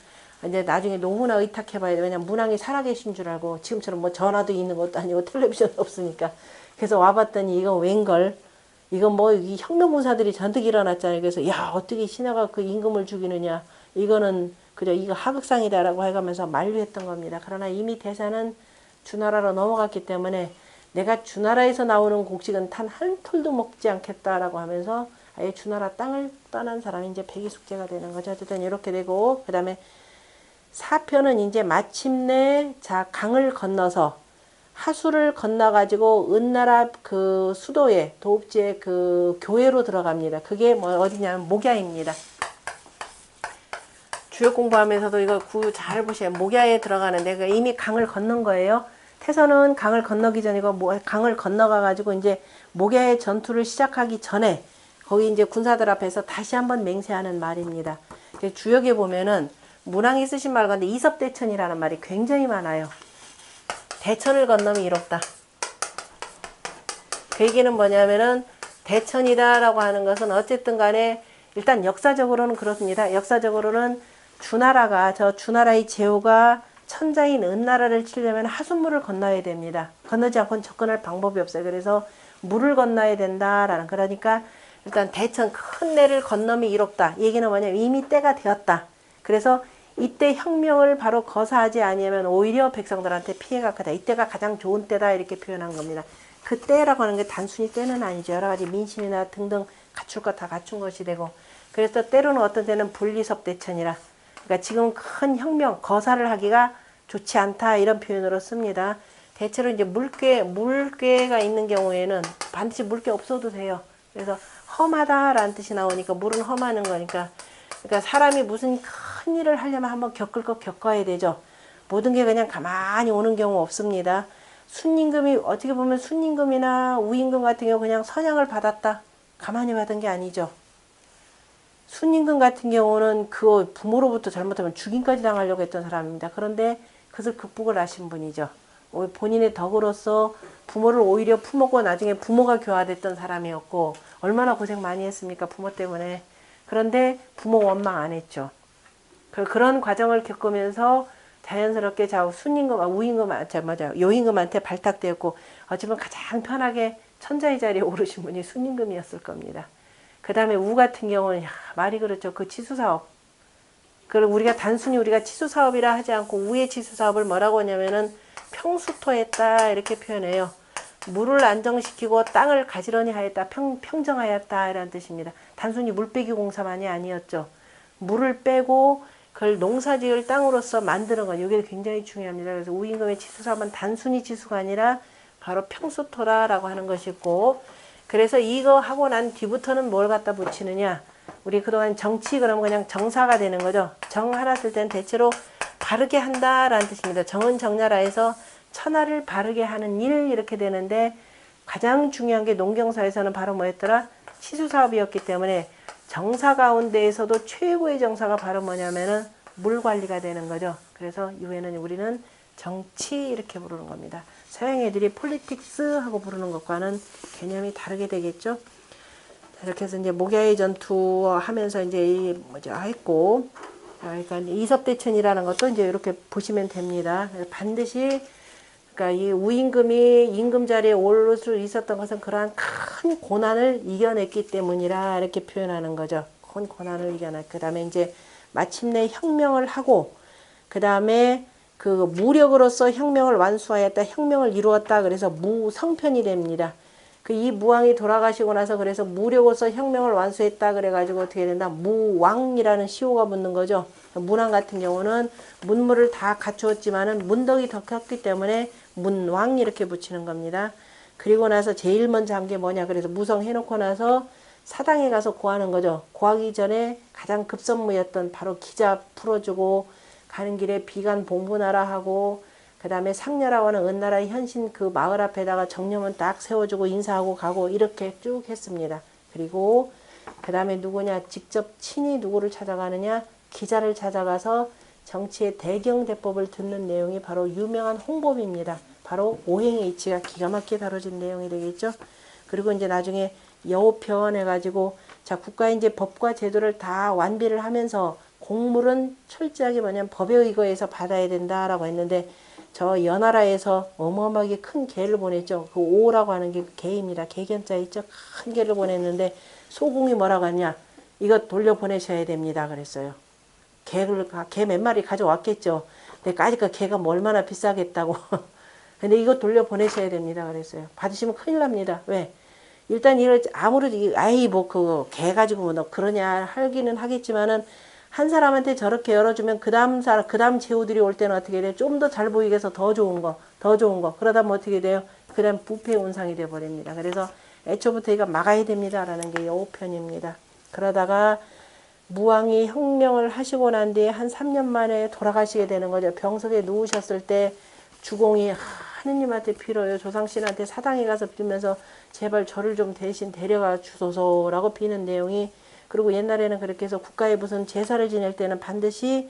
이제 나중에 노후나 의탁해봐야 돼. 왜냐면 문왕이 살아계신 줄 알고 지금처럼 전화도 있는 것도 아니고 텔레비전도 없으니까. 그래서 와봤더니 이거 웬걸. 이건 이 혁명군사들이 잔뜩 일어났잖아요. 그래서 야 어떻게 신하가 그 임금을 죽이느냐. 이거는 그저 이거 하극상이다라고 해가면서 만류했던 겁니다. 그러나 이미 대사는 주나라로 넘어갔기 때문에 내가 주나라에서 나오는 곡식은 단 한 톨도 먹지 않겠다라고 하면서 아예 주나라 땅을 떠난 사람이 이제 백이숙제가 되는 거죠. 어쨌든 이렇게 되고 그 다음에 사편은 이제 마침내 강을 건너서 하수를 건너가지고 은나라 그 수도에 도읍지의 그 교회로 들어갑니다. 그게 어디냐면 목야입니다. 주역 공부하면서도 이거 잘 보세요. 목야에 들어가는데 그러니까 이미 강을 건넌 거예요. 태서는 강을 건너기 전이고 강을 건너가가지고 이제 목야의 전투를 시작하기 전에 거기 이제 군사들 앞에서 다시 한번 맹세하는 말입니다. 주역에 보면은 문왕이 쓰신 말 가운데 이섭대천이라는 말이 굉장히 많아요. 대천을 건너면 이롭다. 그 얘기는 뭐냐면은 대천이다라고 하는 것은 어쨌든 간에 일단 역사적으로는 그렇습니다. 역사적으로는 주나라의 제후가 천자인 은나라를 치려면 하숫물을 건너야 됩니다. 건너지 않고는 접근할 방법이 없어요. 그래서 물을 건너야 된다라는 그러니까 일단 대천 큰 내를 건너면 이롭다. 이 얘기는 뭐냐면 이미 때가 되었다. 그래서 이때 혁명을 바로 거사하지 아니하면 오히려 백성들한테 피해가 크다. 이때가 가장 좋은 때다 이렇게 표현한 겁니다. 그 때라고 하는 게 단순히 때는 아니죠. 여러 가지 민심이나 등등 갖출 것 다 갖춘 것이 되고 그래서 때로는 어떤 때는 분리섭대천이라 그러니까 지금 큰 혁명 거사를 하기가 좋지 않다 이런 표현으로 씁니다. 대체로 이제 물괴가 있는 경우에는 반드시 물괴 없어도 돼요. 그래서 험하다라는 뜻이 나오니까 물은 험하는 거니까 그러니까 사람이 무슨 큰 일을 하려면 한번 겪을 거 겪어야 되죠. 모든 게 그냥 가만히 오는 경우 없습니다. 순임금이 어떻게 보면 순임금이나 우임금 같은 경우 그냥 선양을 받았다. 가만히 받은 게 아니죠. 순임금 같은 경우는 그 부모로부터 잘못하면 죽임까지 당하려고 했던 사람입니다. 그런데 그것을 극복을 하신 분이죠. 본인의 덕으로서 부모를 오히려 품었고 나중에 부모가 교화됐던 사람이었고 얼마나 고생 많이 했습니까? 부모 때문에. 그런데 부모 원망 안 했죠. 그런 과정을 겪으면서 자연스럽게 우임금, 요임금한테 발탁되었고 어쩌면 가장 편하게 천자의 자리에 오르신 분이 순임금이었을 겁니다. 그 다음에 우 같은 경우는 말이 그렇죠. 그 치수사업. 우리가 단순히 우리가 치수사업이라 하지 않고 우의 치수사업을 뭐라고 하냐면은 평수토했다 이렇게 표현해요. 물을 안정시키고 땅을 가지런히 하였다. 평정하였다 이라는 뜻입니다. 단순히 물빼기 공사만이 아니었죠. 물을 빼고 그걸 농사지을 땅으로서 만드는 것. 이게 굉장히 중요합니다. 그래서 우임금의 치수사업은 단순히 치수가 아니라 바로 평수토라라고 하는 것이고, 그래서 이거 하고 난 뒤부터는 뭘 갖다 붙이느냐. 우리 그동안 정치 그러면 그냥 정사가 되는 거죠. 정 하나 쓸 때는 대체로 바르게 한다라는 뜻입니다. 정은 정나라에서 천하를 바르게 하는 일 이렇게 되는데 가장 중요한 게 농경사에서는 바로 뭐였더라? 치수사업이었기 때문에 정사 가운데에서도 최고의 정사가 바로 뭐냐면은 물 관리가 되는 거죠. 그래서 이후에는 우리는 정치 이렇게 부르는 겁니다. 서양 애들이 폴리틱스 하고 부르는 것과는 개념이 다르게 되겠죠. 이렇게 해서 이제 목야의 전투 하면서 이제 했고, 그러니까 이섭대천이라는 것도 이제 이렇게 보시면 됩니다. 반드시 그러니까 이 우임금이 임금 자리에 오를 수 있었던 것은 그러한 큰 고난을 이겨냈기 때문이라 이렇게 표현하는 거죠. 큰 고난을 이겨냈. 그 다음에 이제 마침내 혁명을 하고, 그 다음에 그 무력으로서 혁명을 완수하였다, 혁명을 이루었다. 그래서 무성편이 됩니다. 이 무왕이 돌아가시고 나서 그래서 무력으로서 혁명을 완수했다. 그래가지고 어떻게 된다? 무왕이라는 시호가 붙는 거죠. 문왕 같은 경우는 문물을 다 갖추었지만은 문덕이 더 컸기 때문에 문왕 이렇게 붙이는 겁니다. 그리고 나서 제일 먼저 한 게 뭐냐. 그래서 무성해놓고 나서 사당에 가서 고하는 거죠. 고하기 전에 가장 급선무였던 바로 기자 풀어주고 가는 길에 비간 봉분하라 하고 그 다음에 상려라고는 은나라의 현신 그 마을 앞에다가 정념은 딱 세워주고 인사하고 가고 이렇게 쭉 했습니다. 그리고 그 다음에 누구냐 직접 친히 누구를 찾아가느냐 기자를 찾아가서 정치의 대경대법을 듣는 내용이 바로 유명한 홍법입니다. 바로 오행의 이치가 기가 막히게 다뤄진 내용이 되겠죠. 그리고 이제 나중에 여호편 해가지고 자 국가의 이제 법과 제도를 다 완비를 하면서 공물은 철저하게 뭐냐면 법에 의거해서 받아야 된다라고 했는데 저 연하라에서 어마어마하게 큰 개를 보냈죠. 그 오라고 하는 게 개입니다. 개견자 있죠. 큰 개를 보냈는데 소공이 뭐라고 하냐. 이거 돌려보내셔야 됩니다. 그랬어요. 개 몇 마리 가져왔겠죠. 근데 까짓거 개가 뭐 얼마나 비싸겠다고. 근데 이거 돌려보내셔야 됩니다. 그랬어요. 받으시면 큰일 납니다. 왜? 일단 이걸 아무리 아이 뭐 그 개 가지고 뭐 너 그러냐 하기는 하겠지만은 한 사람한테 저렇게 열어주면 그 다음 제후들이 올 때는 어떻게 돼요? 좀 더 잘 보이게 해서 더 좋은 거. 그러다 보면 어떻게 돼요? 그 다음 부패 운상이 되어버립니다. 그래서 애초부터 이거 막아야 됩니다. 라는 게 여호편입니다. 그러다가 무왕이 혁명을 하시고 난 뒤에 한 3년 만에 돌아가시게 되는 거죠. 병석에 누우셨을 때 주공이 하느님한테 빌어요. 조상신한테 사당에 가서 빌면서 제발 저를 좀 대신 데려가 주소서라고 비는 내용이 그리고 옛날에는 그렇게 해서 국가에 무슨 제사를 지낼 때는 반드시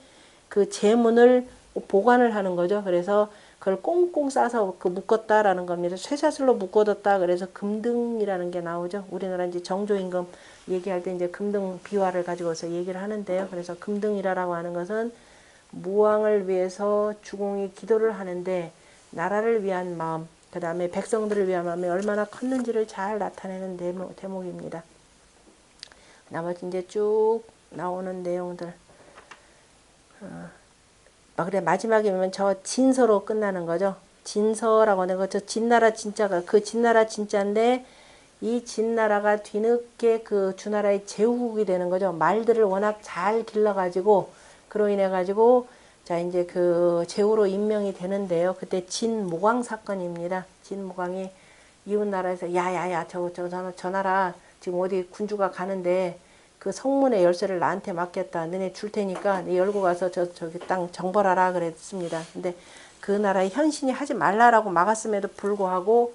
그 제문을 보관을 하는 거죠. 그래서 그걸 꽁꽁 싸서 묶었다라는 겁니다. 쇠사슬로 묶어뒀다. 그래서 금등이라는 게 나오죠. 우리나라 이제 정조임금 얘기할 때 이제 금등 비화를 가지고서 얘기를 하는데요. 그래서 금등이라고 하는 것은 무왕을 위해서 주공이 기도를 하는데 나라를 위한 마음, 그 다음에 백성들을 위한 마음이 얼마나 컸는지를 잘 나타내는 대목입니다. 나머지 이제 쭉 나오는 내용들. 그래 마지막에 보면 저 진서로 끝나는 거죠. 진서라고 하는 거, 저 진나라 진짜가 그 진나라 진짜인데 이 진나라가 뒤늦게 그 주나라의 제후국이 되는 거죠. 말들을 워낙 잘 길러가지고 그로 인해 가지고 자 이제 그 제후로 임명이 되는데요. 그때 진무광 사건입니다. 진무광이 이웃 나라에서 야야야 저 나라 지금 어디 군주가 가는데 그 성문의 열쇠를 나한테 맡겼다. 너네 줄 테니까 네 열고 가서 저기 땅 정벌하라 그랬습니다. 근데 그 나라의 현신이 하지 말라라고 막았음에도 불구하고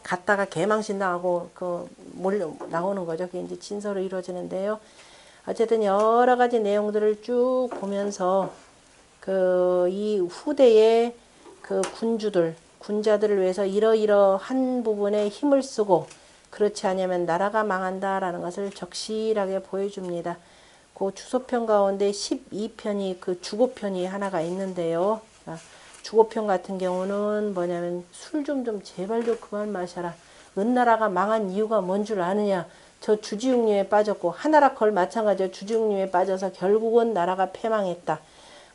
갔다가 개망신 당하고 그 몰려 나오는 거죠. 그게 이제 진서로 이루어지는데요. 어쨌든 여러 가지 내용들을 쭉 보면서 이 후대의 군자들을 위해서 이러이러한 부분에 힘을 쓰고 그렇지 않으면 나라가 망한다라는 것을 적실하게 보여줍니다. 그 주소편 가운데 12편이 그 주고편이 하나가 있는데요. 주고편 같은 경우는 뭐냐면 술 좀 제발 좀 그만 마셔라. 은나라가 망한 이유가 뭔 줄 아느냐. 저 주지웅님에 빠졌고 하나라 걸 마찬가지로 주지웅님에 빠져서 결국은 나라가 패망했다.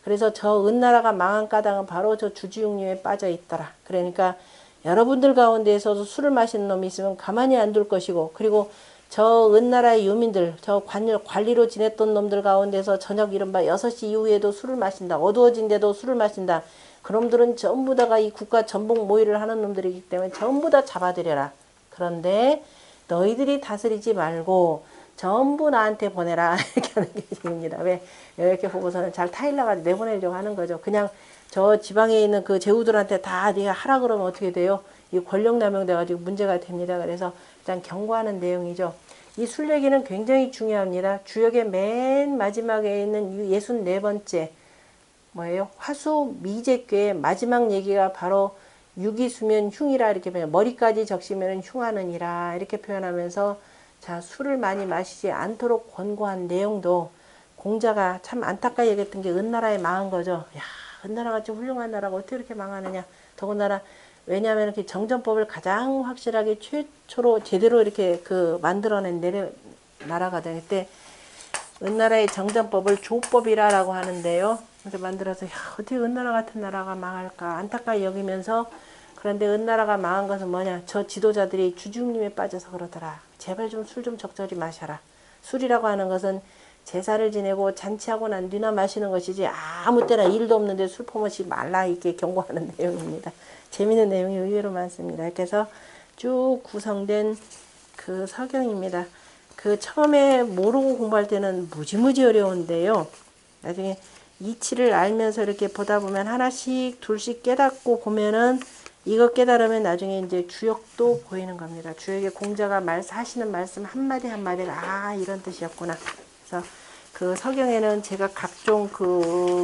그래서 저 은나라가 망한 까닭은 바로 저 주지웅님에 빠져 있더라. 그러니까 여러분들 가운데에서도 술을 마시는 놈이 있으면 가만히 안 둘 것이고, 그리고 저 은나라의 유민들, 저 관리로 지냈던 놈들 가운데서 저녁 이른바 6시 이후에도 술을 마신다. 어두워진데도 술을 마신다. 그놈들은 전부 다가 이 국가 전복 모의를 하는 놈들이기 때문에 전부 다 잡아들여라. 그런데 너희들이 다스리지 말고 전부 나한테 보내라. 이렇게 하는 게 지금입니다. 왜? 이렇게 보고서는 잘 타일러가 내보내려고 하는 거죠. 그냥 저 지방에 있는 그 제후들한테 다 네가 하라 그러면 어떻게 돼요? 이 권력 남용 돼가지고 문제가 됩니다. 그래서 일단 경고하는 내용이죠. 이 술 얘기는 굉장히 중요합니다. 주역의 맨 마지막에 있는 64번째 뭐예요? 화수 미제괴의 마지막 얘기가 바로 유기수면 흉이라 이렇게 표현, 머리까지 적시면 흉하느니라 이렇게 표현하면서 자, 술을 많이 마시지 않도록 권고한 내용도 공자가 참 안타까이 얘기했던 게 은나라에 망한 거죠. 야, 은나라같이 훌륭한 나라가 어떻게 이렇게 망하느냐. 더군다나 왜냐하면 이렇게 정전법을 가장 확실하게 최초로 제대로 이렇게 만들어낸 나라거든요. 그때 은나라의 정전법을 조법이라고 하는데요. 그래서 만들어서 야, 어떻게 은나라 같은 나라가 망할까 안타까이 여기면서, 그런데 은나라가 망한 것은 뭐냐. 저 지도자들이 주중님에 빠져서 그러더라. 제발 좀 술 좀 적절히 마셔라. 술이라고 하는 것은 제사를 지내고 잔치하고 난 뒤나 마시는 것이지 아무 때나 일도 없는데 술 퍼먹지 말라 이렇게 경고하는 내용입니다. 재미있는 내용이 의외로 많습니다. 그래서 쭉 구성된 그 서경입니다. 처음에 모르고 공부할 때는 무지무지 어려운데요. 나중에 이치를 알면서 이렇게 보다 보면 하나씩 둘씩 깨닫고 보면은 이거 깨달으면 나중에 이제 주역도 보이는 겁니다. 주역의 공자가 하시는 말씀 한마디 한마디가 이런 뜻이었구나. 그래서 그 서경에는 제가 각종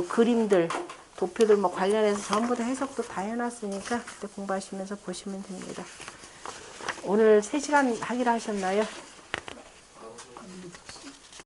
그림들, 도표들 뭐 관련해서 전부 다 해석도 다 해놨으니까 그때 공부하시면서 보시면 됩니다. 오늘 3시간 하기로 하셨나요?